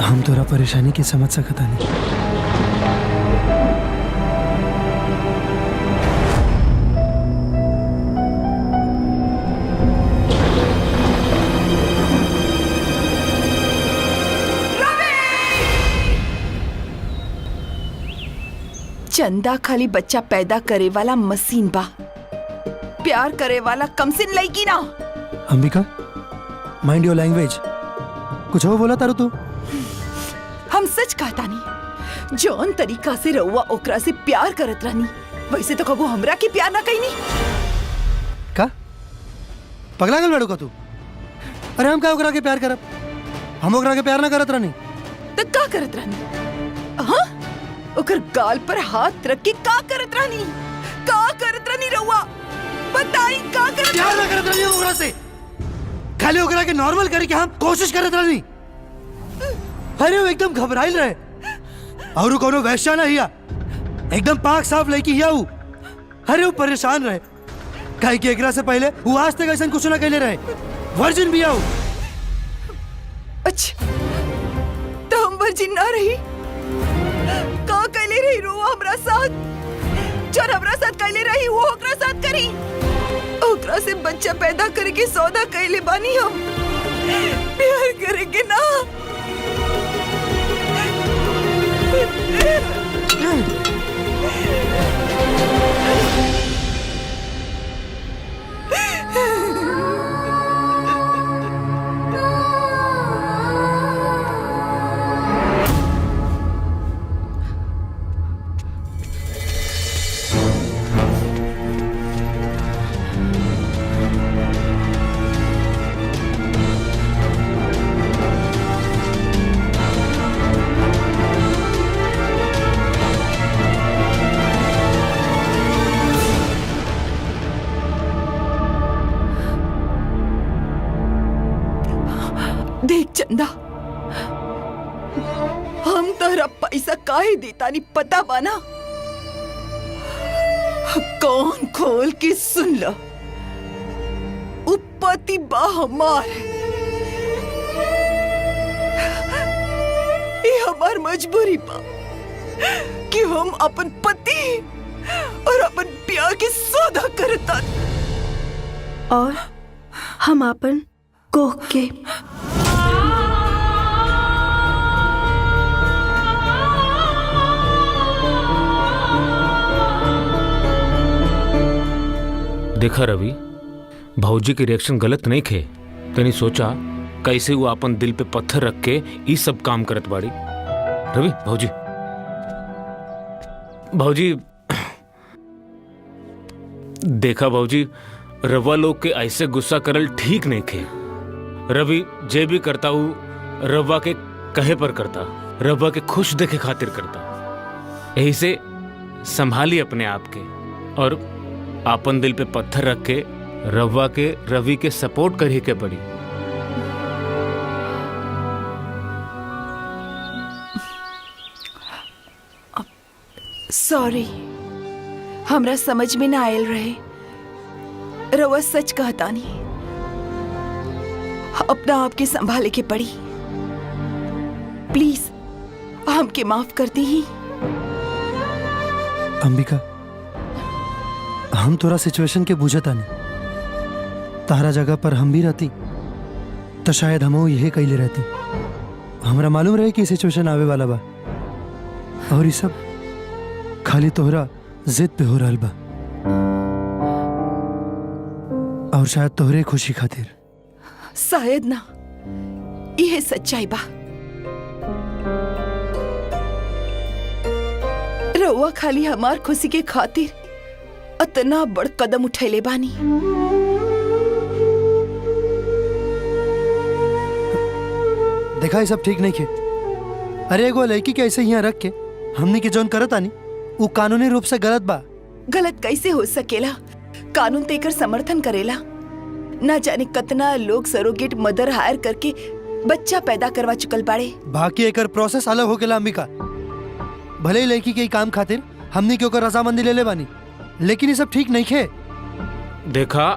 हम तोरा परेशानी के समझ सकता नहीं। चंदा खाली बच्चा पैदा करे वाला मशीन बा, प्यार करे वाला कमसिन लड़की ना। Ambika, mind your language. कुछ हो बोला तारू तू? हम सच कहता नहीं। जौन तरीका से रउआ ओकरा से प्यार करत रहनी, वैसे तो कबो हमरा के प्यार ना कईनी। का पगला गल बड़ो का तू? अरे हम का ओकरा के प्यार करब? हम ओकरा के प्यार ना करत रहनी। तो का करत रहनी? हाँ, ओकर गाल पर हाथ रख के का करत रहनी? का करत रहनी रउआ? बताई का करत? प्यार ना करत रहनी ओकरा से। खाली ओकरा के नॉर्मल करे के हम कोशिश करत रहनी। अरे वो एकदम घबराइल रहे और कोनो वैश्या ना हिया, एकदम पाक साफ लड़की हिया ऊ। अरे वो परेशान रहे काहे कि एकरा से पहले वो आज तक ऐसा कुछ ना कहले रहे, वर्जिन भी आऊ। अच्छा तो हम वर्जिन ना रही का कहले रही रो हमरा साथ, जो हमरा साथ कहले रही वो ओकरा साथ करी, ओकरा से बच्चा पैदा करे के सौदा कहले बानी हम, प्यार करे के ना। देख चंदा, हम तोहरा पैसा काहे देता नहीं पता बाना, कौन खोल के सुन लो, उपति बा हमार, ये हमार मजबूरी बा कि हम अपन पति और अपन प्यार के सौदा करता, और हम अपन कोख के देखा रवि, भौजी के रिएक्शन गलत नहीं थे। तनी सोचा कैसे वो अपन दिल पे पत्थर रख के ये सब काम करत बाड़ी। रवि भौजी, भौजी देखा भौजी, रवा लोग के ऐसे गुस्सा करल ठीक नहीं थे। रवि जे भी करता हूँ रवा के कहे पर करता, रवा के खुश देखे खातिर करता। यही से संभाली अपने आप के और अपन दिल पे पत्थर रख के रवा के रवि के सपोर्ट करिए के पड़ी। सॉरी, हमरा समझ में ना आयल रहे, रवा सच कहता नहीं, अपना आप के संभाले के पड़ी, प्लीज हमके माफ कर दी ही। अंबिका, हम तोरा सिचुएशन के बुझता नहीं, तारा जगह पर हम भी रहती तो शायद हम यही कैले रहती। हमरा मालूम रहे कि सिचुएशन आवे वाला बा और ये सब खाली तोहरा जिद पे हो रहल बा और शायद तोहरे खुशी खातिर। शायद ना, यह सच्चाई बा। रउआ खाली हमार खुशी के खातिर इतना बड़ कदम उठैले बानी। देखा ये सब ठीक नहीं खे। अरे एगो लड़की के ऐसे यहाँ रख के हमने के जौन करत आनी वो कानूनी रूप से गलत बा। गलत कैसे हो सकेला? कानून तेकर समर्थन करेला। ना जाने कितना लोग सरोगेट मदर हायर करके बच्चा पैदा करवा चुकल बाड़े। बाकी एकर प्रोसेस अलग हो गेला अंबिका। भले ही लड़की के काम खातिर हमने के ओकर रजामंदी ले ले बानी, लेकिन ये सब ठीक नहीं खे। देखा,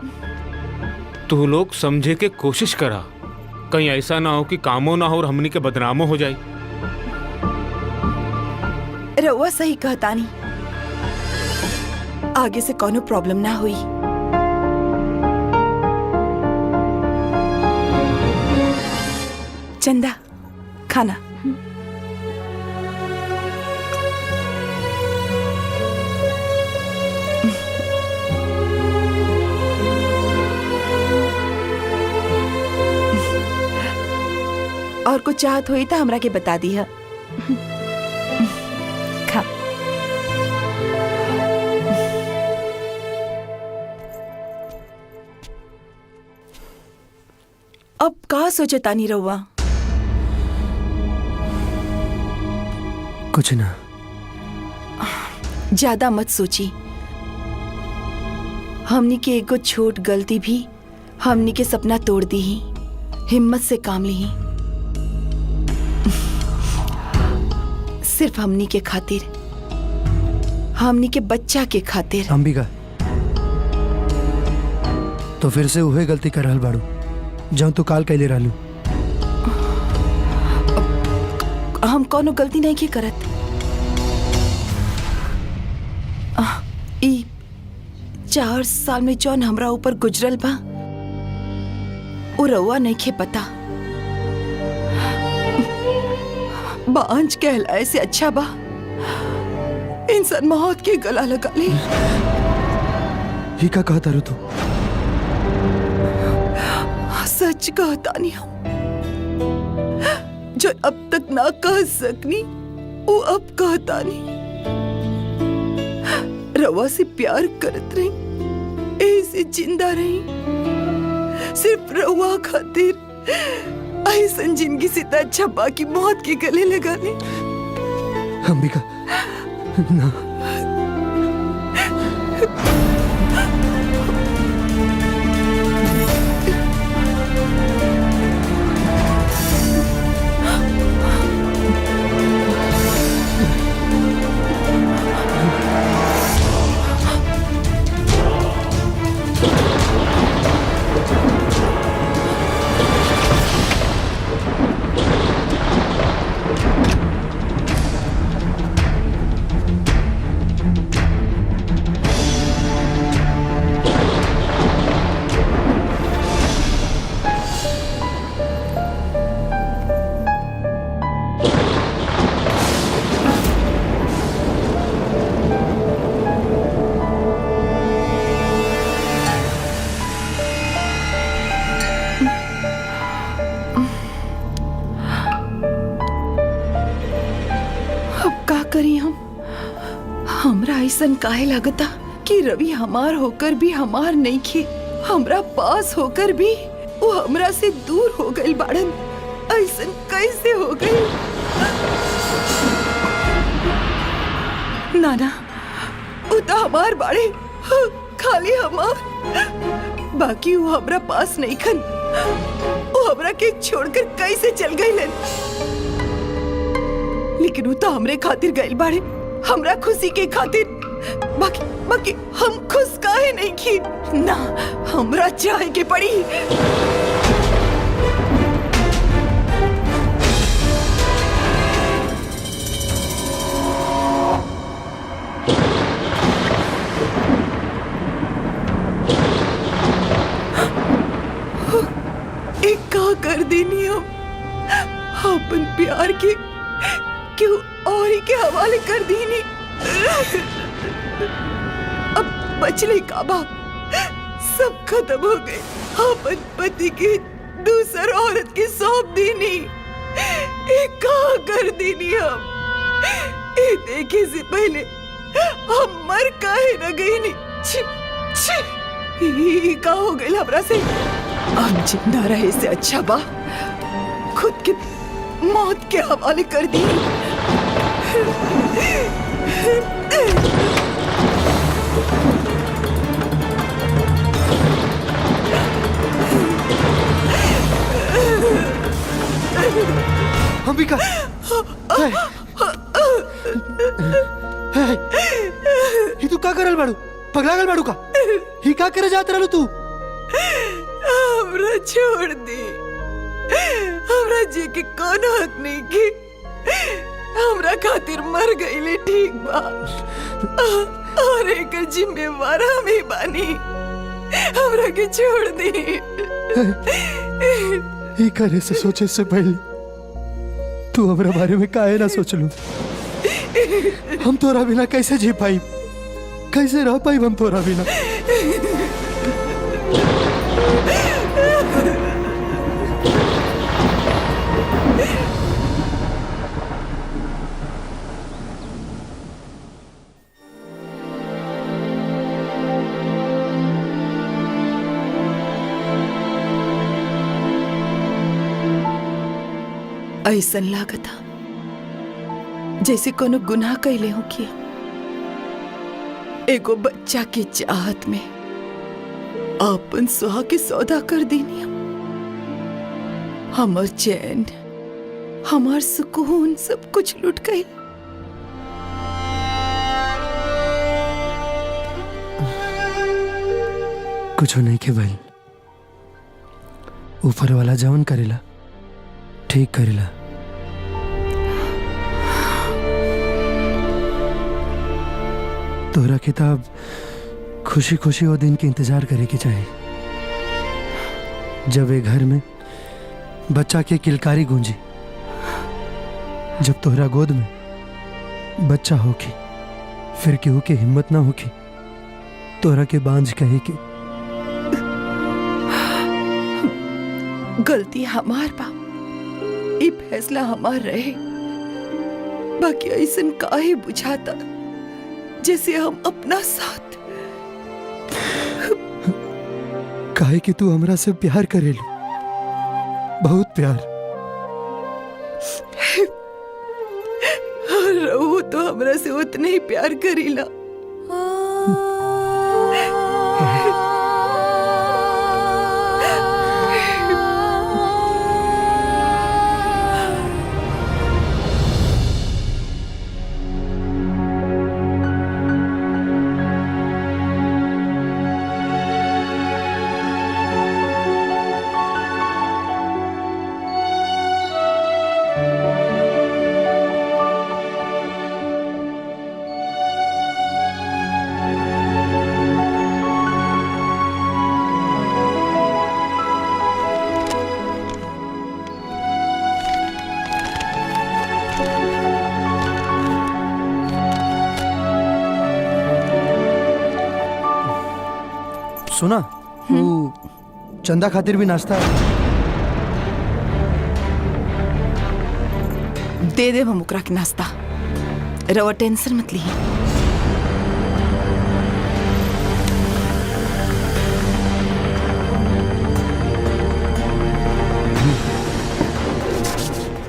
तू लोग समझे के कोशिश करा, कहीं ऐसा ना हो कि कामों ना हो और हमनी के बदनामों हो जाए। रउआ सही कहतानी, आगे से कोनो प्रॉब्लम ना हुई। चंदा, खाना। और कुछ चाहत हुई तो हमरा के बता दी है। खा। अब का सोचता नहीं रहुआ? कुछ ना। ज्यादा मत सोची। हमनी के एगो छोट गलती भी हमनी के सपना तोड़ दी ही। हिम्मत से काम ली। सिर्फ हमनी के खातिर, हमनी के बच्चा के खातिर। अंबिका, तो फिर से उहे गलती कर रहल बाड़ू जौन तू काल कैले रहलू। हम कोनो गलती नहीं की करत। ई 4 साल में जौन हमरा ऊपर गुजरल बा उ रउआ नहीं खे पता। बांझ कहलाए से अच्छा बा इंसान मौत के गला लगा ले। ही का कहता रू तू? सच कहता नहीं हम, जो अब तक ना कह सकनी वो अब कहता नहीं। रवा से प्यार करत रही, ऐसे जिंदा रही, सिर्फ रवा खातिर। ऐसन जिंदगी से तो अच्छा बाकी मौत के गले लगा ले। अंबिका, ना। करी हम? हमरा ऐसन काहे लगता कि रवि हमार होकर भी हमार नहीं खे, हमरा पास होकर भी वो हमरा से दूर हो गई बाड़न। ऐसन कैसे हो गई? नाना, वो तो हमार बाड़े, खाली हमार, बाकी वो हमरा पास नहीं खन। वो हमरा के छोड़कर कैसे चल गई? लेकिन वो तो हमरे खातिर गइल बाड़े, हमरा खुशी के खातिर। बाकी हम खुश काहे नहीं की? ना, हमरा चाहे के पड़ी। एक का कर देनी हम अपन प्यार के क्यों और ही के हवाले कर दी नहीं? अब बचले का बाप, सब खत्म हो गए। अपन पति के दूसर औरत के सौंप दी नहीं, एक का कर दी नहीं हम? ये देखे से पहले हम मर काहे न गई नहीं? छी, छी, ये का हो गई हमरा से? हम जिंदा रहे से अच्छा बा खुद के मौत के हवाले कर दी। अंबिका, ही तू का करल बाड़ू? पगला गल बाड़ू का? ही का करे जात रहलू तू? हमरा छोड़ दी, हमरा जी के कोनो हक नहीं की। हमरा खातिर मर गईले ठीक बा, और एक जिम्मेवार हम ही बानी। हमरा के छोड़ दी। ही करे से सोचे से पहले तू हमरा बारे में काहे ना सोच लू? हम तोरा बिना कैसे जी पाई, कैसे रह पाई हम तोरा बिना? ऐसन लागता जैसे कोनो गुनाह कैले हो किया। एगो बच्चा की चाहत में अपन सुहा के सौदा कर देनी हम। हमार चैन, हमार सुकून सब कुछ लुट गई। कुछ नहीं के भाई, ऊपर वाला जवन करेला ठीक करेला। तोरा किताब खुशी खुशी वो दिन के इंतजार करे के चाहिए जब एक घर में बच्चा के किलकारी गूंजी, जब तोहरा गोद में बच्चा होगी, फिर केहू के हिम्मत ना होगी तोहरा के बांझ कहे के। गलती हमार बा, ई फैसला हमार रहे। बाकी ऐसन काहे बुझाता जैसे हम अपना साथ। काहे कि तू हमरा से प्यार करेलू, बहुत प्यार। रहू तो हमरा से उतने ही प्यार करीला। सुना, वो चंदा खातिर भी नाश्ता दे दे हम ओकरा के नाश्ता। रवा टेंशन मत ली।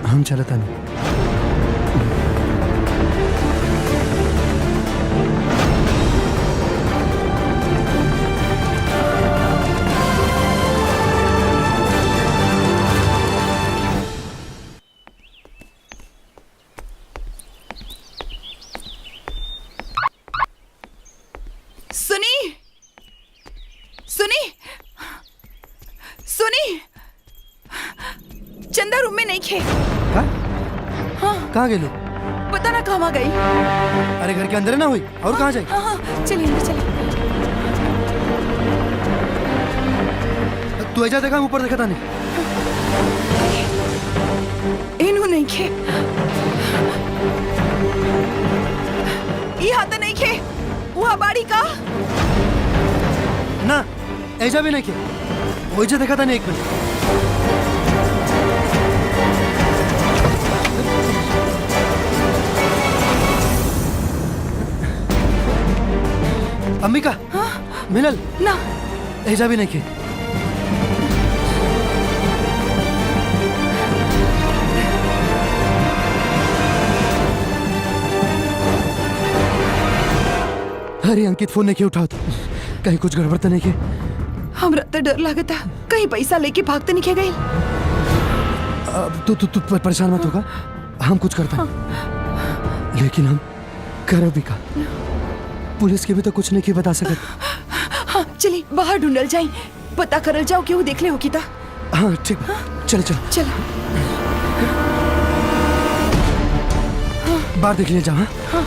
हम चलता नहीं। चंदा रूम में नहीं खे। कहाँ गेलू? पता ना कहाँ गई। अरे घर के अंदर ना हुई और कहाँ जाए? हाँ, चलिए अंदर चलिए। तू ऐसा देखा, ऊपर देखा था नहीं? इन्हू नहीं खे। ये हाथ नहीं खे। वो बाड़ी का ना, ऐसा भी नहीं किया। वो देखा था नहीं एक मिनट। अम्बिका, मिलल ना, ऐसा भी नहीं की। अरे अंकित फोन नहीं उठाओ तो कहीं कुछ गड़बड़ तो नहीं की? हमरा तो डर लगता कहीं पैसा लेके भागते नहीं गई। तू तू तू परेशान मत होगा, हम कुछ करते हैं। लेकिन हम करो भी का, पुलिस के भी तो कुछ नहीं की बता सकते। हाँ चलिए बाहर ढूंढल जाए, पता करल जाओ कि वो देख ले होगी ता। हाँ ठीक, चलो चलो चलो बाहर देख ले जाओ। हाँ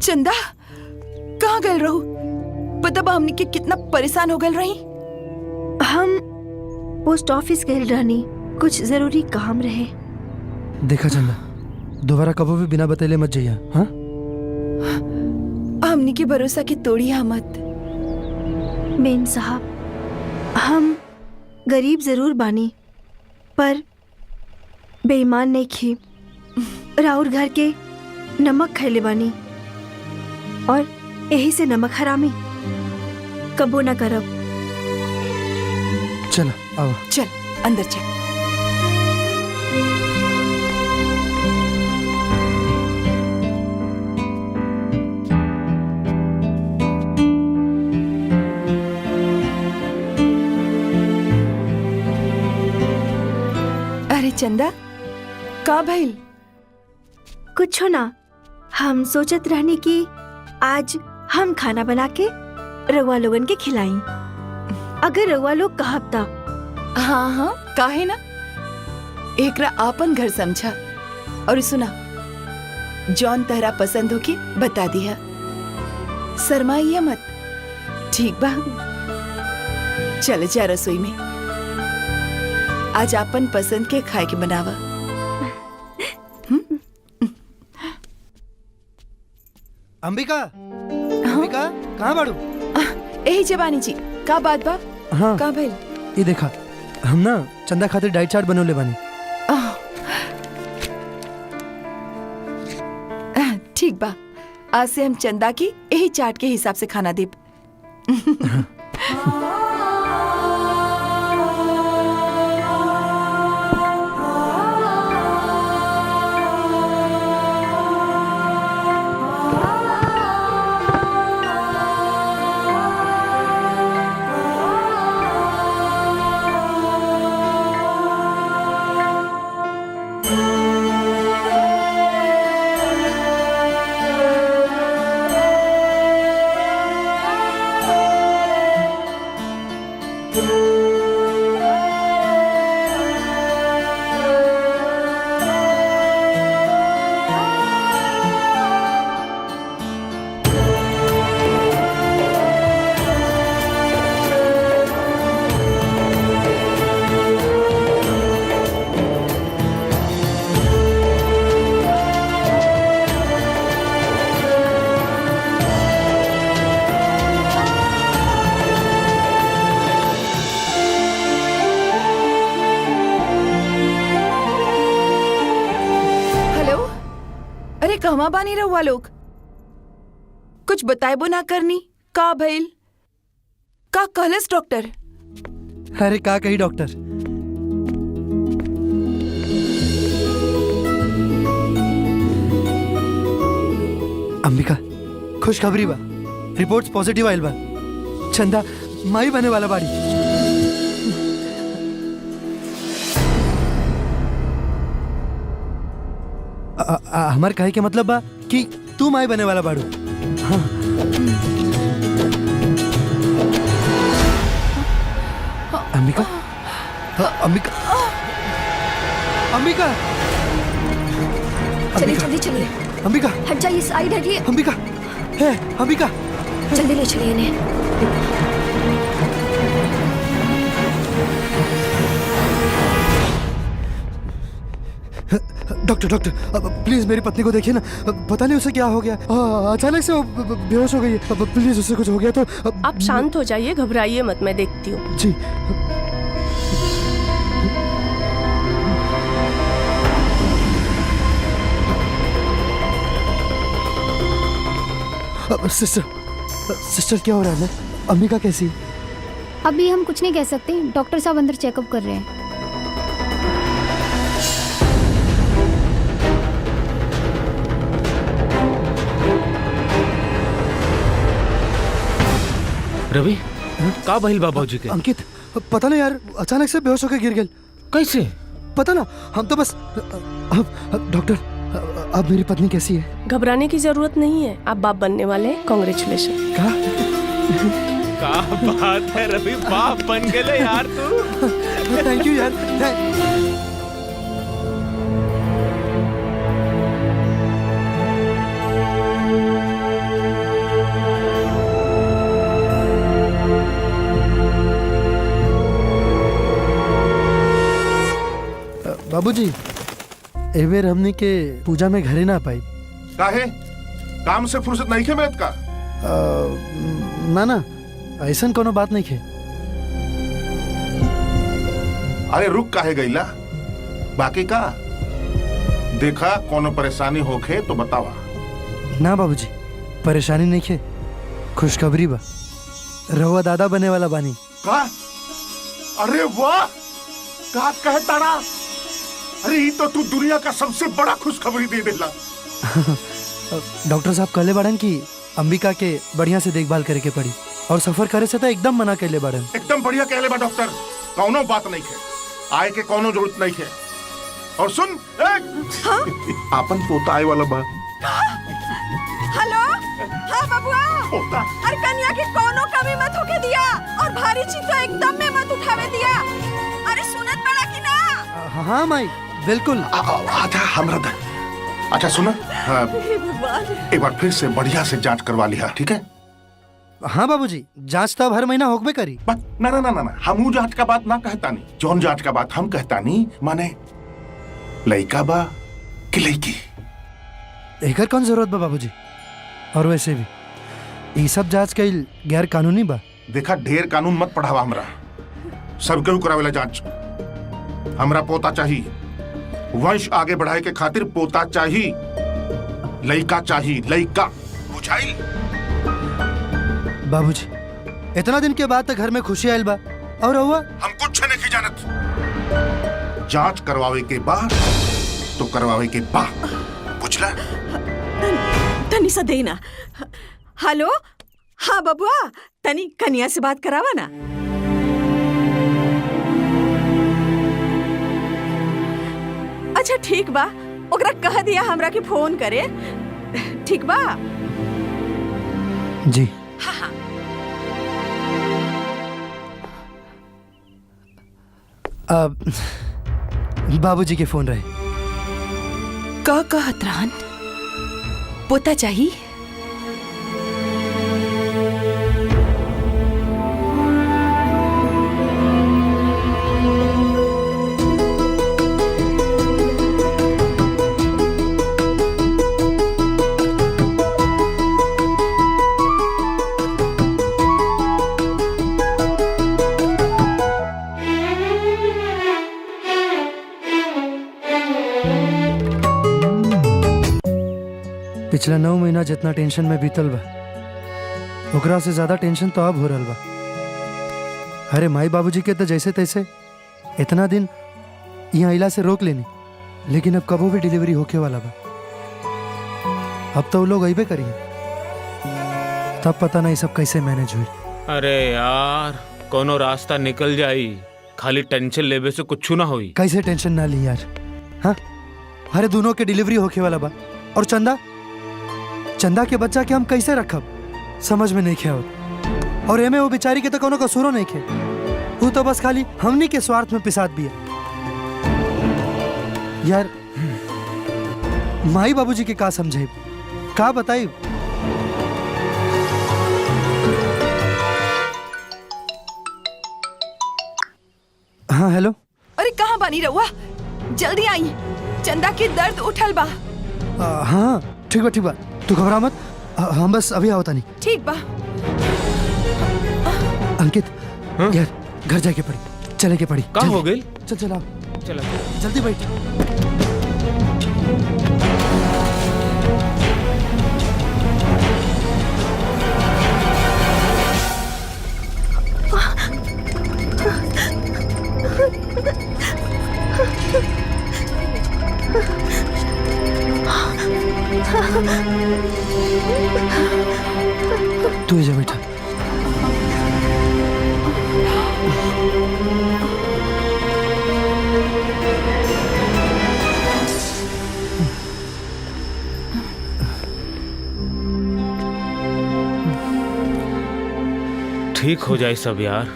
चंदा कहाँ गए रहू? पता बा हमने के कितना परेशान हो गए रही। हम पोस्ट ऑफिस गए रहनी, कुछ जरूरी काम रहे। देखा चंदा, दोबारा कबो भी बिना बतैले मत जाइए। हाँ हमने के भरोसा के तोड़िया मत। मेन साहब, हम गरीब जरूर बानी पर बेईमान नहीं खी। राउर घर के नमक खैले बानी और यही से नमक हरामी कबो ना करब। चलो आओ। चल अंदर चल। चंदा का भइल? कुछ हो ना, हम सोचत रहने की आज हम खाना बना के रउआ लोगन के खिलाई। अगर रउआ लोग कहब ता। हाँ हाँ काहे ना, एकरा आपन घर समझा। और सुना, जौन तहरा पसंद हो के बता दिया, शर्माइया मत, ठीक बा? चल जा रसोई में, आज आपन पसंद के खाए के बनावा। अंबिका, अंबिका कहाँ बाड़ू? यही जवानी जी, का बात बा? हाँ का भइल? ये देखा, हम ना चंदा खातिर डाइट चार्ट बनवले बानी। ठीक बा, आज से हम चंदा की यही चार्ट के हिसाब से खाना देब। कहवा बानी रहुआ लोग? कुछ बताएबो ना करनी, का भइल? का कहलस डॉक्टर? अरे का कही डॉक्टर, अंबिका खुशखबरी बा, रिपोर्ट्स पॉजिटिव आइल बा। चंदा माई बने वाला बाड़ी। हमार कहे के मतलब बा कि तू माई बने वाला बाड़ू। हाँ। अंबिका, अंबिका, अंबिका, चलिए जल्दी चलिए। अंबिका हट जाइए, साइड हटिए। अंबिका, है अंबिका, जल्दी ले चलिए इन्हें। डॉक्टर डॉक्टर प्लीज मेरी पत्नी को देखिए ना, पता नहीं उसे क्या हो गया, अचानक से वो बेहोश हो गई है। प्लीज उसे कुछ हो गया तो आप शांत हो जाइए, घबराइए मत, मैं देखती हूँ। जी। सिस्टर, सिस्टर क्या हो रहा है? अंबिका कैसी? अभी हम कुछ नहीं कह सकते, डॉक्टर साहब अंदर चेकअप कर रहे हैं। रवि, का भइल बाबूजी के? अंकित पता नहीं यार, अचानक से बेहोश होकर गिर गए। कैसे? पता ना, हम तो बस डॉक्टर अब मेरी पत्नी कैसी है? घबराने की जरूरत नहीं है, आप बाप बनने वाले हैं। कांग्रेचुलेशन। क्या बात है रवि, बाप बन गए यार तू। थैंक यू यार। बाबूजी, ए बेर हमनी के पूजा में घरे ना पाई। काहे? काम से फुर्सत नहीं खे मैत का? ना ना, ऐसा कोनो बात नहीं खे। अरे रुक काहे गईला? बाकी का देखा, कोनो परेशानी होखे तो बतावा। ना बाबूजी, परेशानी नहीं खे, खुशखबरी बा, रहुआ दादा बने वाला बानी। का? अरे वाह, का कहे तारा? अरे ये तो तू दुनिया का सबसे बड़ा खुशखबरी दे देला। डॉक्टर साहब कहले बाड़न कि अंबिका के बढ़िया से देखभाल करे के पड़ी, और सफर करे से तो एकदम मना कहले बाड़न। एकदम बढ़िया कहले बा डॉक्टर, कौनो बात नहीं है, आए के कौनो जरूरत नहीं है। और सुन आपन पोता आए वाला बा। हेलो, हाँ बबुआ। पोता अरे कन्या की कोनो कमी मत होके दिया और भारी चीज तो एकदम में मत उठावे दिया। अरे सुनत पड़ा कि ना? हाँ माई बिल्कुल। आजा हमरा दे। अच्छा सुनो, एक बार फिर से बढ़िया से जांच करवा लिया, ठीक है? हाँ बाबूजी, जांच तो अब हर महीना होकबे करी। ना ना ना ना, हम ऊ जांच का बात ना कहता नहीं। जौन जांच का बात हम कहता नहीं, माने लइका बा कि लइकी। एकर कौन जरूरत बा बाबूजी? और वैसे भी ये सब जांच कईल गैर कानूनी बा। देखा, ढेर कानून मत पढ़ावा हमरा। सब केहू करावेला जांच। हमरा पोता चाहिए, वंश आगे बढ़ाए के खातिर पोता चाहिए, लइका चाहिए, लइका। बुझाइल? बाबूजी इतना दिन के बाद तक घर में खुशी आयल बा और हुआ हम कुछ नहीं जानत। जांच करवावे के बाद तो करवावे के बाद, बुझला? तनी सा देना। हेलो, हाँ बबुआ, तनी कन्या से बात करावा ना। अच्छा ठीक बा, ओकरा कह दिया हमरा के फोन करे, ठीक बा? जी। हाँ हाँ। बाबूजी के फोन रहे। का कहत रहन? पोता चाहिए? पिछला 9 महीना जितना टेंशन में बीतल बा, ओकरा से ज्यादा टेंशन तो अब हो रहल बा। अरे माई बाबूजी के तो जैसे तैसे इतना दिन यहाँ इला से रोक लेनी, लेकिन अब कबो भी डिलीवरी होके वाला बा। अब तो वो लोग अइबे करिए, तब पता नहीं सब कैसे मैनेज हुई। अरे यार, कोनो रास्ता निकल जाई, खाली टेंशन लेवे से कुछ ना होई। कैसे टेंशन ना ली यार? हाँ, अरे दोनों के डिलीवरी होके वाला बा। और चंदा के बच्चा के हम कैसे रखब, समझ में नहीं खे आवत। और एमे वो बेचारी के तो कोनो कसूरो नहीं खे, वो तो बस खाली हमनी के स्वार्थ में पिसात भी है। यार माई बाबूजी के का समझे, का बताई? हाँ हेलो। अरे कहाँ बानी रहुआ? जल्दी आई, चंदा के दर्द उठल बा। हाँ ठीक बा, तू घबरा मत, हम बस अभी आवता नहीं। ठीक बा। अंकित, यार घर जाके पड़ी, चले के पड़ी। का हो गई? चल आओ, चला जल्दी बैठ। तू जा बेटा। ठीक हो जाए सब यार।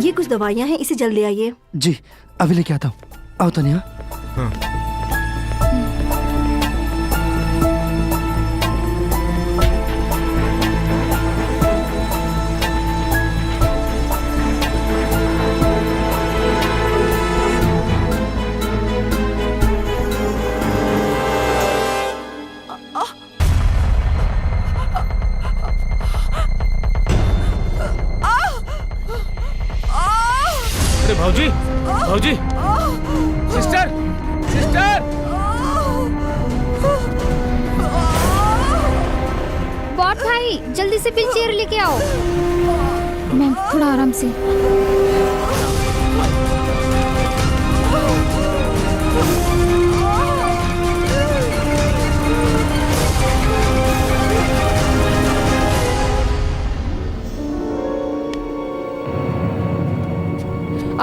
ये कुछ दवाइयाँ हैं, इसे जल्दी आइए। जी अभी लेके आता हूँ, आओ तनिया। हाँ। भाऊजी, भाऊजी, सिस्टर, सिस्टर। बॉट भाई जल्दी से व्हील चेयर लेके आओ। मैम थोड़ा आराम से।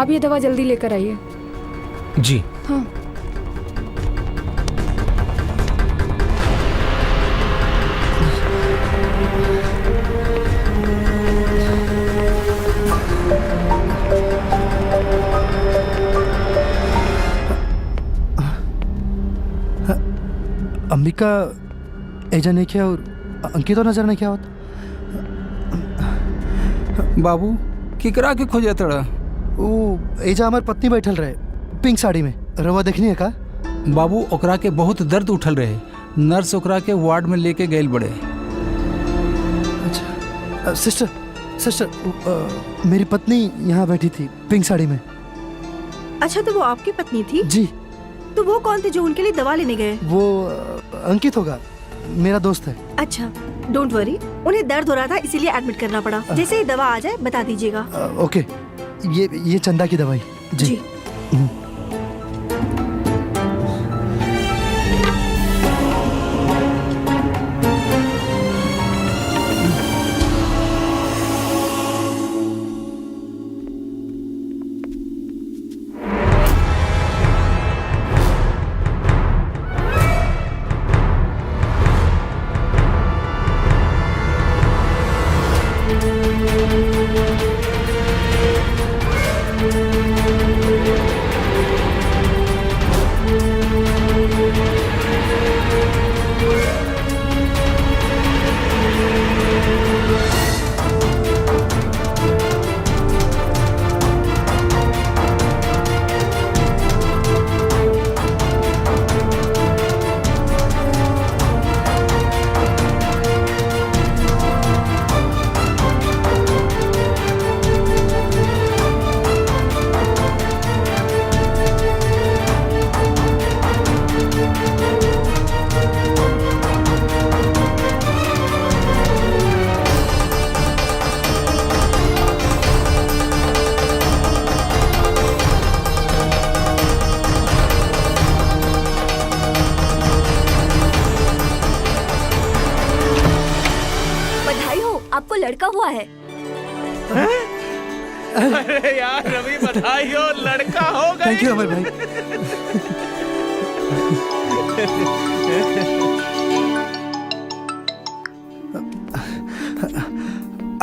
आप ये दवा जल्दी लेकर आइए। जी। हाँ। अंबिका एजा नहीं किया और अंकितो नजर नहीं किया होता। बाबू किकरा के खोजे तड़ा? वो एजा हमार पत्नी बैठल रहे पिंक साड़ी में, रवा देखनी है का? बाबू ओकरा के बहुत दर्द उठल रहे, नर्स ओकरा के वार्ड में लेके गए बड़े। अच्छा सिस्टर मेरी पत्नी यहाँ बैठी थी पिंक साड़ी में। अच्छा, तो वो आपकी पत्नी थी? जी। तो वो कौन थे जो उनके लिए दवा लेने गए? वो अंकित होगा, मेरा दोस्त है। अच्छा, डोंट वरी, उन्हें दर्द हो रहा था इसीलिए एडमिट करना पड़ा। जैसे ही दवा आ जाए बता दीजिएगा। ओके, ये चंदा की दवाई। जी। आपको लड़का हुआ है। अरे यार रवि, बधाई हो, लड़का हो गया। थैंक यू अमर भाई।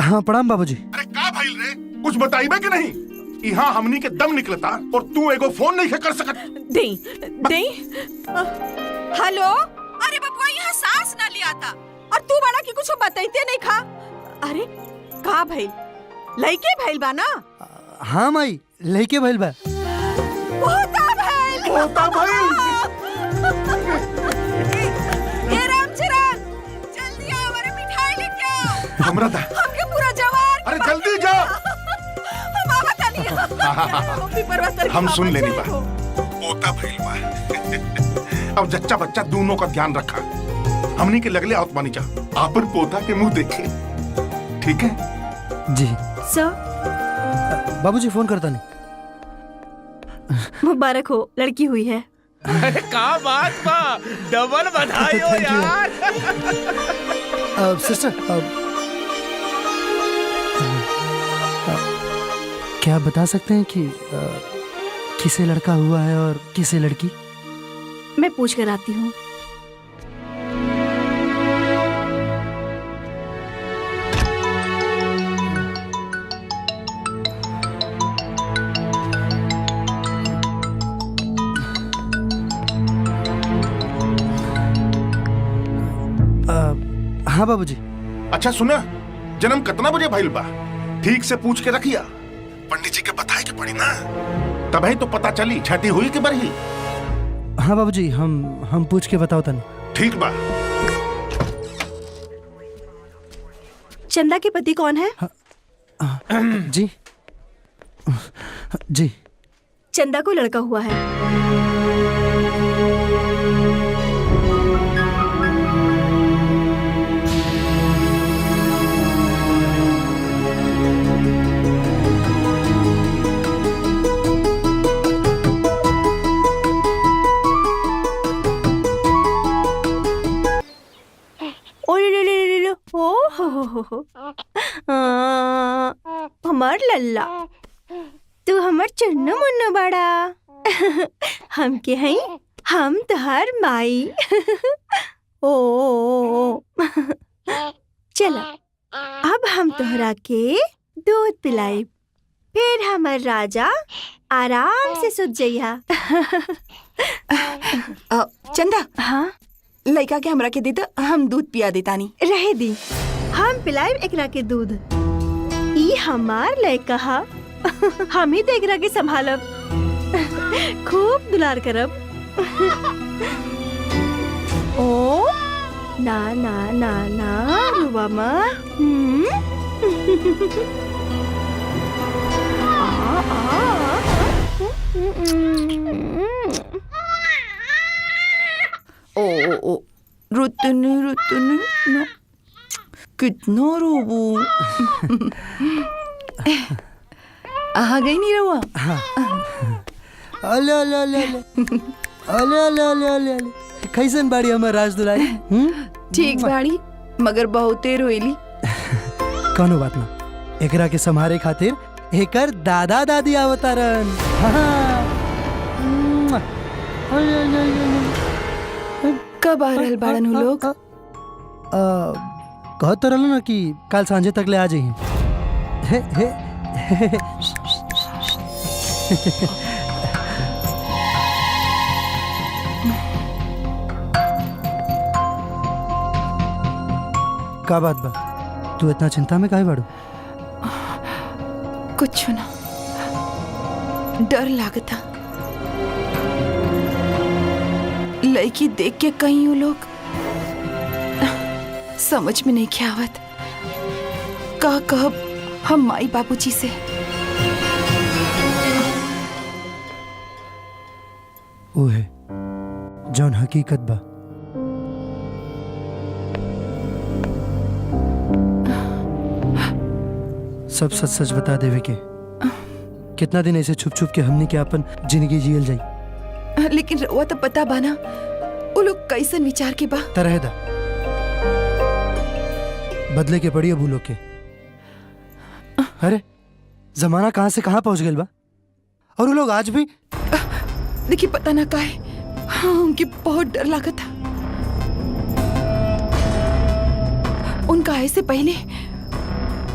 हाँ प्रणाम बाबूजी। अरे का भाई रे, कुछ बताइबे कि नहीं? यहाँ हमनी के दम निकलता और तू एगो फोन नहीं कर सकत। दे हेलो। अरे बबुआ यहाँ सांस ना लिया था और तू बड़ा की कुछ बताइते नहीं खा। अरे का भाई, लइके भइल बा ना? हाँ माई, लइके भइल बा। होता भइल। ए रामचरण, जल्दी आ, हमारे मिठाई लेके आओ। हमरा दा। हमके पूरा जवार। अरे जल्दी जाओ। हम आवत नहीं। हम सुन लेनी बा। होता भइल बा। अब जच्चा बच्चा दोनों का ध्यान रखा। हमनी के लगले आवत मानी जा, आपन पोता के मुंह देखे। ठीक है जी सर। बाबूजी फोन करता नहीं। मुबारक हो, लड़की हुई है। अरे का बात बा, डबल बधाई हो यार। सिस्टर क्या आप बता सकते हैं कि किसे लड़का हुआ है और किसे लड़की? मैं पूछ कर आती हूँ। हाँ बाबूजी। अच्छा सुना, जन्म कितना बजे भइल बा ठीक से पूछ के रखिया। पंडित जी के बताए के पड़ी ना, तभी तो पता चली छठी हुई कि बरही। हाँ बाबूजी, हम पूछ के बताओ तन। ठीक बा। चंदा के पति कौन है? जी जी। चंदा को लड़का हुआ है। हमार लल्ला, तू हमर चुन्नू मुन्नू बड़ा। हम के हई, हम तोहर माई। ओ चला अब हम तोहरा के दूध पिलाई, फिर हमर राजा आराम से सुत जइहा। चंदा, हाँ लड़का के हमरा के दे दो, हम दूध पिया देतानी। रहे दी, हम पिलाइब एकरा के दूध। ई हमार लड़का हा, हम ही तो एकरा के संभालब, खूब दुलार करब। ओ ना ना ना ना रुआ मत। ओ रुतनु रुतनु ना कितना रोबू। आ गई नहीं रहुआ। अले अले अले अले अले अले अले अले अले कैसन बाड़ी हमर राज दुलारी? ठीक बाड़ी, मगर बहुते रोइली। कौनो बात ना, एकरा के संभारे खातिर एकर दादा दादी आवतारन। कब आ रहल बाड़न उ लोग? कहत तो रहलो ना कि काल सांझे तक ले आ जाइए। हे हे का बात बा, तू इतना चिंता में काहे बाड़ू? कुछ ना, डर लागता। लड़की देख के कहीं वो लोग समझ में नहीं क्या आवत। का कहब हम माई बाबूजी से? वो है जौन हकीकत बा। सब सच सच बता देवे के। कितना दिन ऐसे छुप छुप के हमने के अपन जिंदगी जियल जाई। लेकिन रउआ तो पता बाना वो लोग कैसन विचार के बा। तरह दा बदले के पड़ी अब लोग के। अरे जमाना कहां से कहां पहुंच गया बा, और वो लोग आज भी। देखिए पता ना काहे, हाँ, उनके बहुत डर लगा था। उनका ऐसे पहले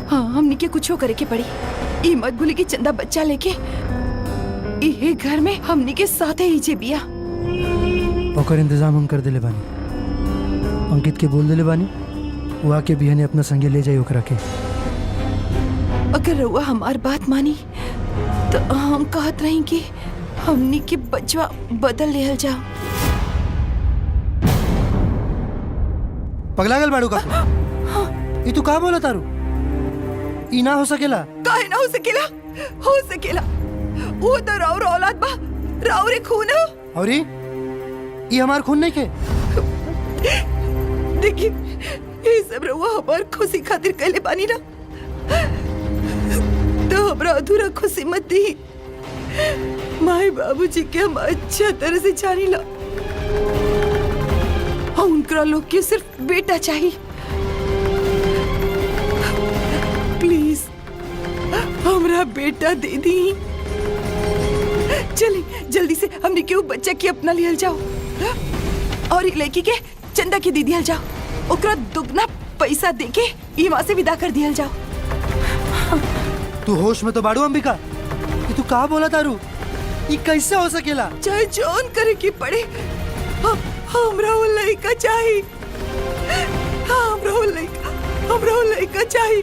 हाँ हमने के कुछ करे के पड़ी। ये मत भूले कि चंदा बच्चा लेके ये घर में हमने के साथ ही जे बिया। ओकर इंतजाम हम कर दिले बानी। अंकित के बोल दिले बानी, वो आके बिया ने अपना संगे ले जाए ओकरा के। अगर रउआ हमार बात मानी तो हम कहत रही कि हमने के बचवा बदल लेहल जाओ। पगला गल बाड़ू का? ये तू का बोला तारू? ई ना हो सकेला। काहे ना हो सकेला? हो सकेला। वो तो राउर औलाद बा, राउर खून हो। और ये हमार खून नहीं के। देखिए ये सब रउआ हमार खुशी खातिर कहले बानी ना, तो हमरा अधूरा खुशी मत दी। माए बाबूजी के हम अच्छा तरह से जानी ला। हम उनकरा लोग के सिर्फ बेटा चाहिए। प्लीज हमरा बेटा दे दी। चलिए जल्दी से हमने क्यों बच्चा के अपना लियल जाओ, और ये लड़की के चंदा के दे दियल जाओ। ओकरा दुगना पैसा देके यहाँ से विदा कर दियल जाओ। तू होश में तो बाड़ू अंबिका? ये तू का बोला तारू? ये कैसे हो सकेला? चाहे जौन करे की पड़े, हमरा वो लड़का चाहिए। हमरा वो लड़का चाहिए।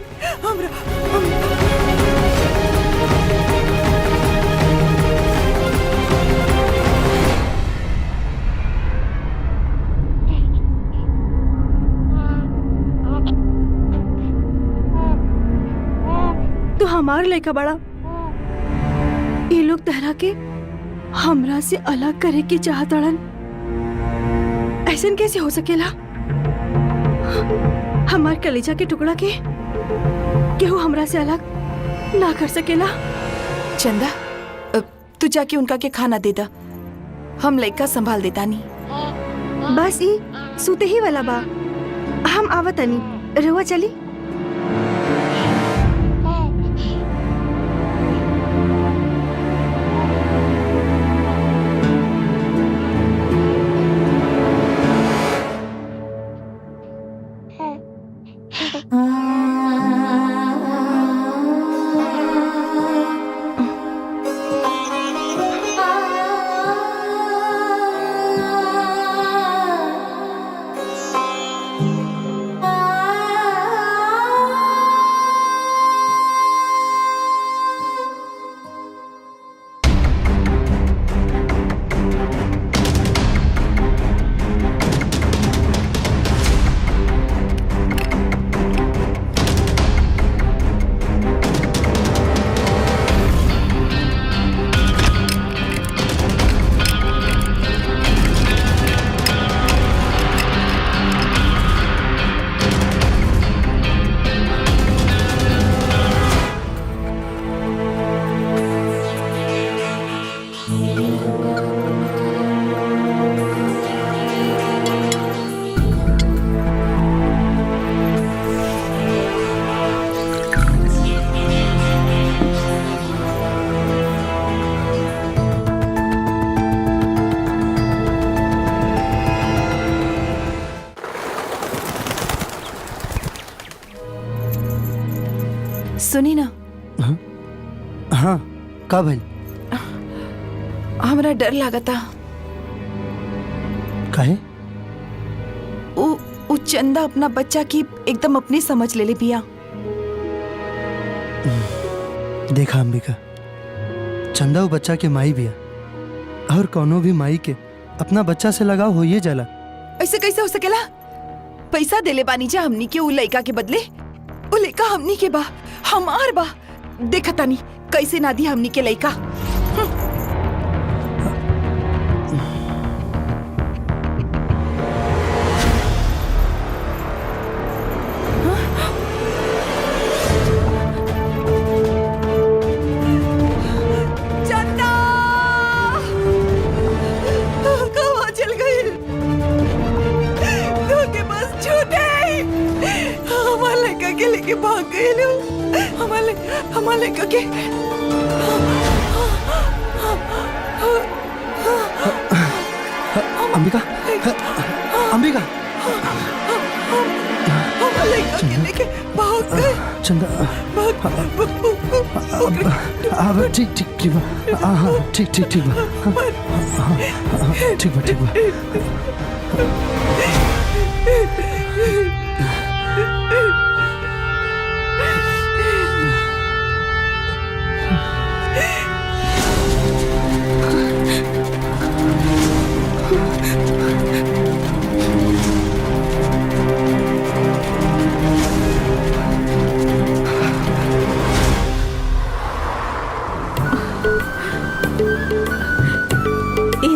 तो हमार लड़का बड़ा, ये लोग तहरा के हमरा से अलग करे के चाहतड़न। ऐसन कैसे हो सकेला? हमार कलेजा के टुकड़ा के केहू हमरा से अलग ना कर सकेला। चंदा तू जाके उनका के खाना दे दा, हम लड़का संभाल देता नहीं। बस ई सूते ही वाला बा, हम आवतनी। रहुआ चली। सुनी ना, हाँ का भइल? हमरा डर लागता। काहे? उ चंदा अपना बच्चा की एकदम अपनी समझ ले पिया। देखा अंबिका, चंदा वो बच्चा के माई बिया और कौनो भी माई के अपना बच्चा से लगाव होइए जाला। ऐसे कैसे हो सकेला? पैसा देले बानी जा हमनी के उ लइका के बदले। उ लइका हमनी के बा, हमार बा। देखा तानी कैसे ना दी हमनी के लइका। चंदा कहाँ चल गई? के पास छूटे हमारे लड़का के लेके भाग गए लोग। हमारे लड़का के अंबिका, अंबिका, हमारे लड़का के लेके भाग गए। चंदा, अब ठीक ठीक ठीक बा, हाँ ठीक ठीक ठीक बा, ठीक बा ठीक बा।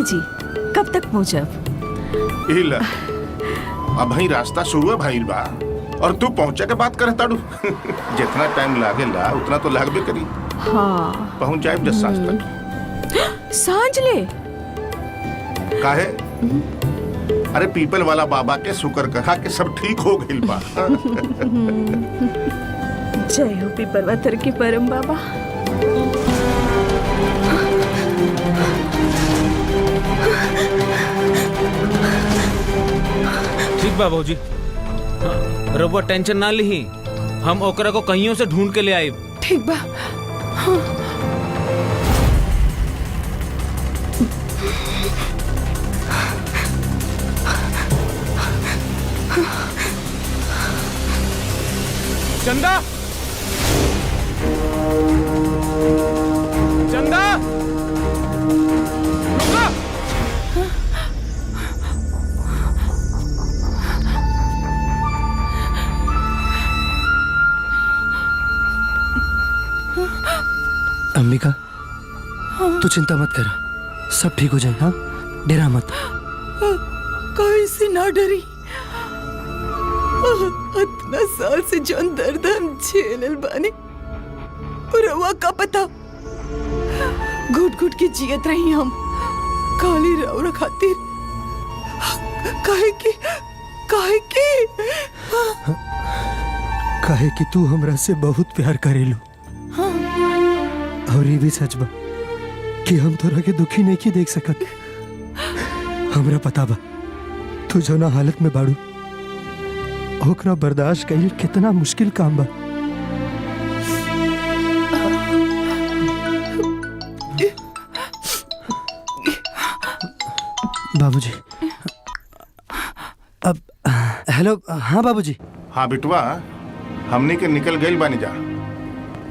जी कब तक पहुँचब? इला अब ही रास्ता शुरू भइल बा और तू पहुंचे के बात करे ताड़ू। जितना टाइम लागेला उतना तो लागबे करी। हाँ पहुंच जाए 10 साल तक। सांझ ले काहे? अरे पीपल वाला बाबा के शुक्र कहा कि सब ठीक हो गइल बा। जय हो पीपलवातर की परम बाबा। ठीक बा भौजी, रउआ टेंशन ना ली, हम ओकरा को कहियों से ढूंढ के ले आए। ठीक बा। हाँ। चंदा, चंदा, रुका। अंबिका, तू चिंता मत करा, सब ठीक हो जाए। हाँ डरा मत। कैसे ना डरी? इतना साल से जौन दर्द हम झेलल बानी, रवा का पता घुट घुट के जियत रही हम काली रौरा खातिर। काहे कि तू हमरा से बहुत प्यार करेलू। और ये भी सच बा कि हम तोरा के दुखी नहीं की देख सकत। हमरा पता बा तू जौना हालत में बाड़ू ओकरा बर्दाश्त कईल कितना मुश्किल काम बा। बाबूजी, अब हेलो। हाँ बाबूजी। हाँ बिटवा, हमनी के निकल गई बानी जा,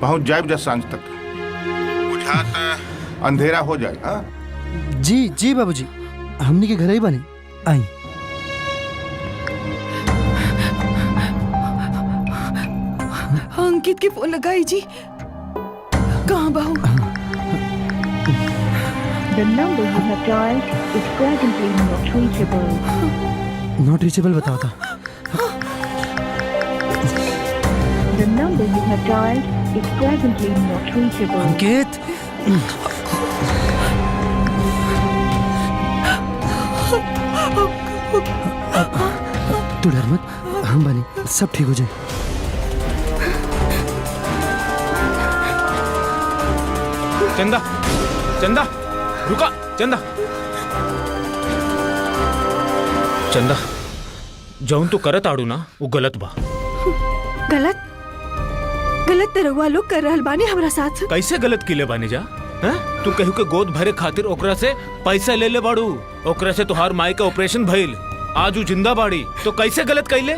पहुंच जाए जा सांझ तक, बुझात अंधेरा हो जाए। हाँ जी जी बाबूजी, हमनी के घर ही बने आई। अंकित के फोन लगाई जी, कहाँ बाहू? The number you have dialed is presently not reachable. Not reachable बताओ था। The number you have dialed is presently not reachable. Ankit, तू डर मत, हम बने, सब ठीक हो जाए। चंदा, चंदा, रुका, चंदा। चंदा, जौन तू करत आड़ू ना वो गलत बा। गलत गलत तरवा लोग कर रहल बानी हमरा साथ। कैसे गलत किले बानी जा? हैं? तू कहू के गोद भरे खातिर ओकरा से पैसा ले ले बाड़ू, ओकरा से तुहार माई का ऑपरेशन भइल, आज वो जिंदा बाड़ी, तो कैसे गलत कैले?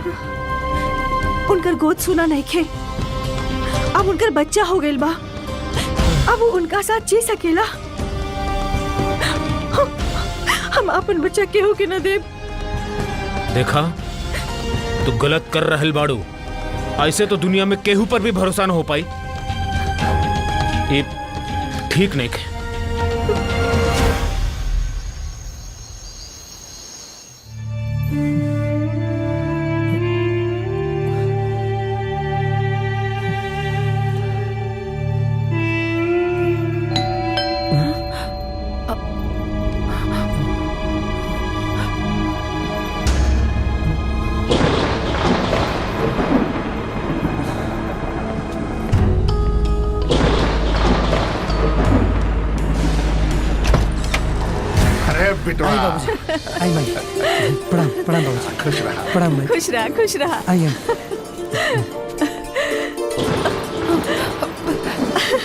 उनकर गोद सुना नहीं खे, अब उनकर बच्चा हो गइल बा, अब वो उनका साथ जी सकेला। हम अपन बच्चा केहू के न देब। देखा, तू गलत कर रहल बाड़ू, ऐसे तो दुनिया में केहू पर भी भरोसा न हो पाई। ये ठीक नहीं है। बिटवा, आई बाबूजी, आई माई, प्रणाम प्रणाम बाबूजी। खुश रहा, प्रणाम माई। खुश रहा, खुश रहा। आई आई।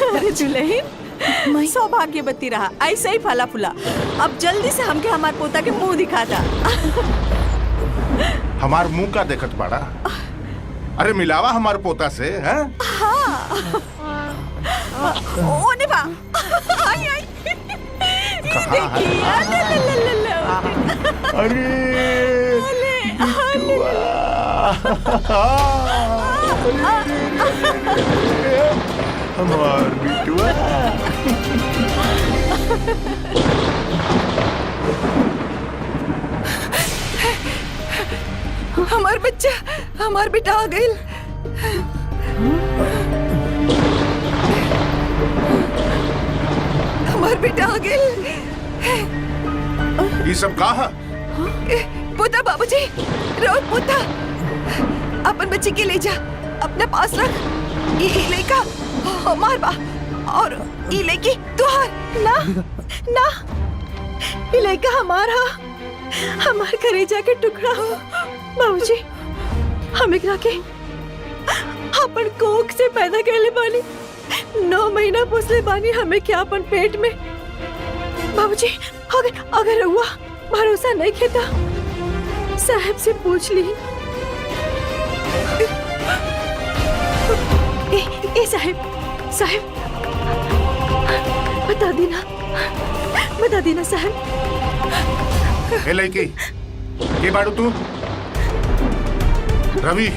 अरे दुल्हन, सौभाग्यवती रहा, ऐसे ही फला फूला। अब जल्दी से हमके हमार पोता के मुंह दिखा था। हमार मुंह का देखत बाड़ा? अरे मिलावा हमार पोता से, हैं? ओ निभा, आई आई, देखिए, अरे हमार बिटुआ। हमार बच्चा, हमार बेटा आ गइल। हमार बेटा आ गइल। ये सब कहा? पोता बाबूजी, रोज पोता, अपन बच्चे के ले जा, अपने पास रख। ये लड़का हमार बा और ये लड़की तुहार। ना ना, ये लड़का हमारा, हमार कलेजा के टुकड़ा हो। बाबूजी, हम एकरा के अपन कोख से पैदा कैले बानी, 9 महीना पोसले बानी हमें क्या अपन पेट में। बाबूजी, अगर हुआ भरोसा नहीं खेता, साहब से पूछ ली। ए साहब, साहब बता देना साहब। ए लड़की, ये बाड़ू तू? रवि,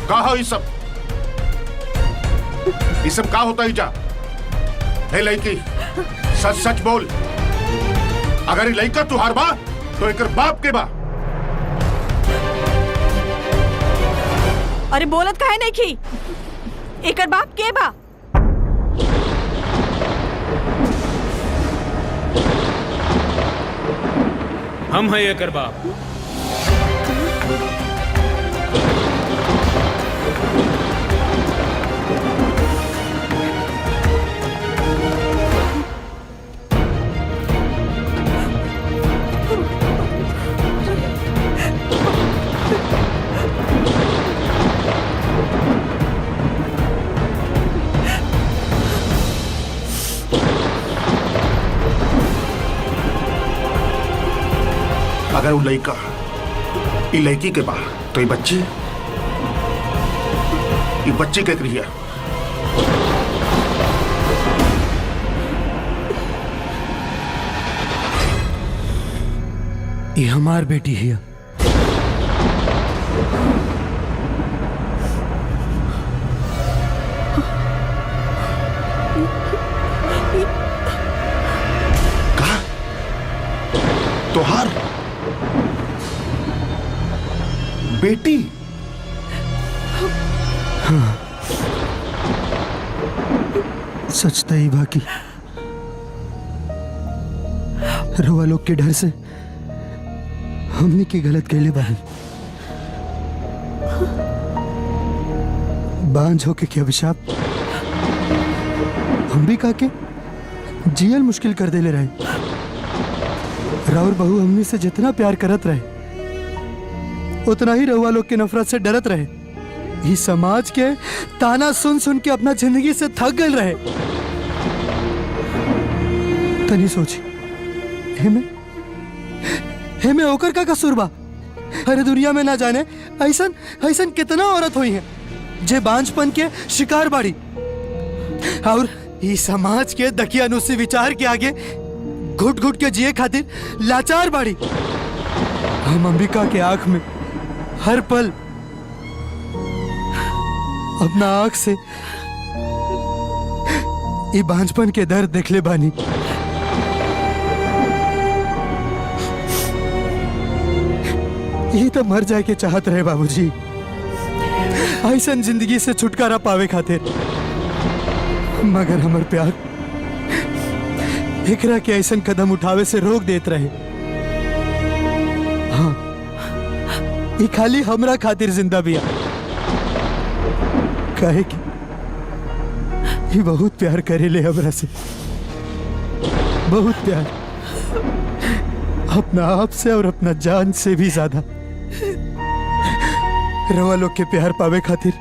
कहा ये सब? ये सब का होता ही जा? ए लड़की, सच सच बोल, अगर ये लड़का तुहार बा तो एकर बाप के बा। अरे बोलत काहे नहीं की? एकर बाप के बा? हम है एकर बाप। अगर वो लड़का ये लड़की के बा तो ये बच्ची के क्रिया ये हमार बेटी है। तोहार बेटी? हाँ, सच तो ही बाकी रवा लोग के डर से हमने की गलत कहले बानी। बांझ होके के अभिशाप हम भी काके जियल मुश्किल कर देले रहे। राउर बहू हमने से जितना प्यार करत रहे उतना ही रहुआ लोग के नफरत से डरत रहे। ये समाज के ताना सुन सुन के अपना जिंदगी से थक गए रहे। तनी सोची हेमे होकर का कसूर बा? अरे दुनिया में ना जाने ऐसन ऐसन कितना औरत हुई है जे बांझपन के शिकार बाड़ी और ये समाज के दकियानुसी विचार के आगे घुट घुट के जिए खातिर लाचार बाड़ी। हम अंबिका के आंख में हर पल अपना आंख से ये बांझपन के दर्द देख ले बानी। ये तो मर जाए के चाहत रहे बाबूजी, ऐसन जिंदगी से छुटकारा पावे खातिर। मगर हमर प्यार एकरा के ऐसन कदम उठावे से रोक देत रहे। हाँ, ये खाली हमरा खातिर जिंदा बिया काहे कि ये बहुत प्यार करेले हमरा से, बहुत प्यार, अपना आप से और अपना जान से भी ज्यादा। रवा लोग के प्यार पावे खातिर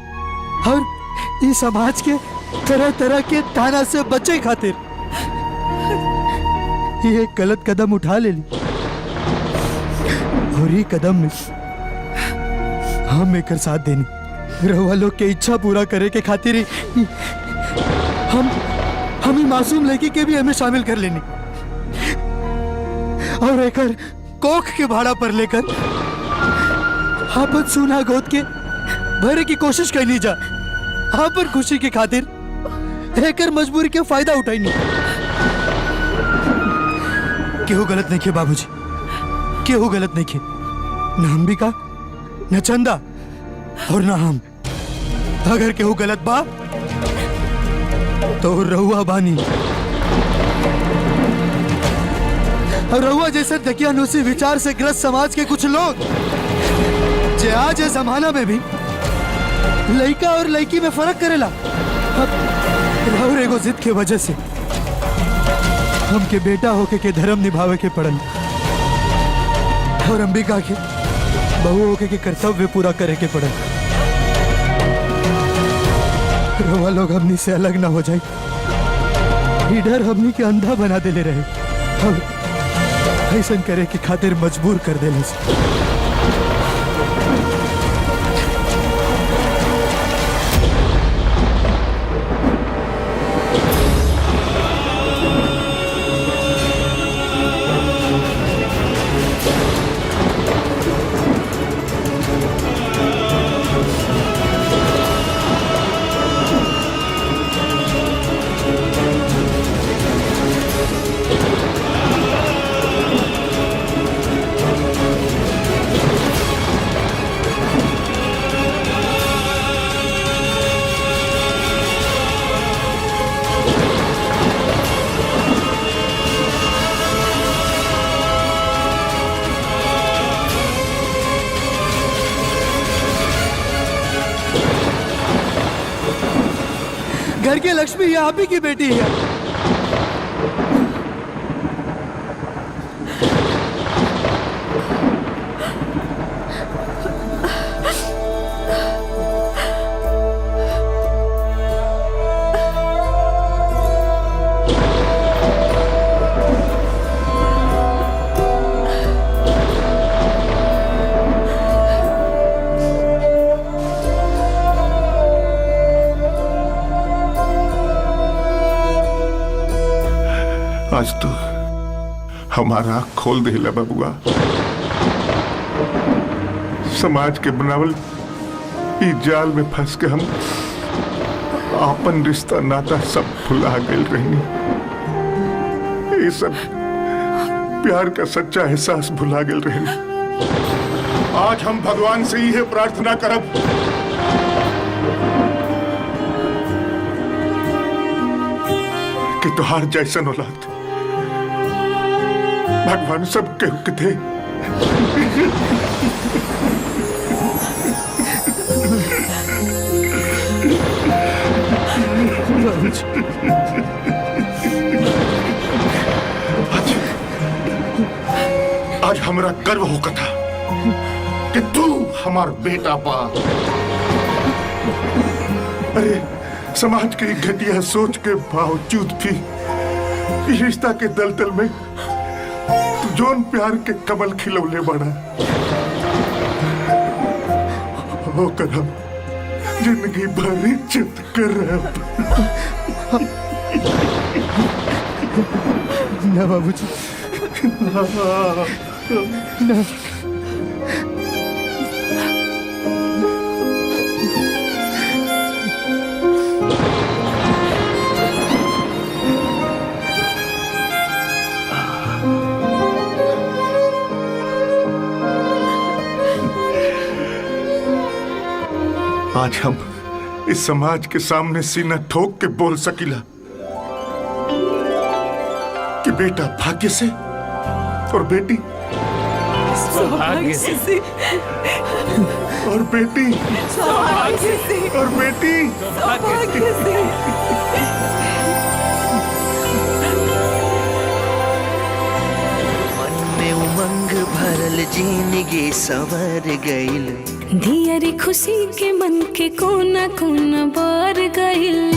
और ये समाज के तरह तरह के ताना से बचे खातिर ये एक गलत कदम उठा ले ली। और ये कदम में हम एकर साथ देनी, रवा लोग के इच्छा पूरा करे के खातिर हम ही मासूम लड़की के भी हमें शामिल कर लेनी और एकर कोख के भाड़ा पर लेकर आपन सुना गोद के भरे की कोशिश करनी जा। आपन खुशी की खातिर एकर मजबूरी के फायदा उठाई। केहू गलत नहीं खे बाबूजी, केहू गलत नहीं खे, न अंबिका न चंदा और न हम। अगर केहू गलत बा तो रहुआ बानी और रहुआ जैसे दकियानुसी विचार से ग्रस्त समाज के कुछ लोग जे आज इस जमाना में भी लड़का और लड़की में फर्क करेला। और एगो जिद के वजह से हमके बेटा होके के धर्म निभावे के पड़ल और अंबिका के बहू होके के कर्तव्य पूरा करे के पड़ल। रवा लोग हमनी से अलग ना हो जाए, ये डर हमनी के अंधा बना देले रहे और ऐसा करे के खातिर मजबूर कर देले। घर की लक्ष्मी ये आप ही की बेटी है। आज तो हमारा आँख खोल देला बबुआ। समाज के बनावल ई जाल में फंस के हम आपन रिश्ता नाता सब भुला गए रहनी। ये सब प्यार का सच्चा एहसास भुला गए रहनी। आज हम भगवान से ही प्रार्थना करब कि तुहार जैसन औलाद भगवान सब के थे। आज हमरा गर्व होगा था कि तू हमार बेटा पा। अरे समाज की घटिया सोच के बावजूद भी इस रिश्ता के दलदल में तू जोन प्यार के कमल खिलौले बड़ा हो कर हम जिंदगी भर इज्जत कर रहे। ना बाबूजी ना। आज हम इस समाज के सामने सीना ठोक के बोल सकीला कि बेटा भाग्य से और बेटी सौभाग्य से और बेटी सौभाग्य से और बेटी सौभाग्य से। मन में उमंग भरल जिंदगी संवर गइल। धियरी खुशी के मन के कोना कोना बार गइल।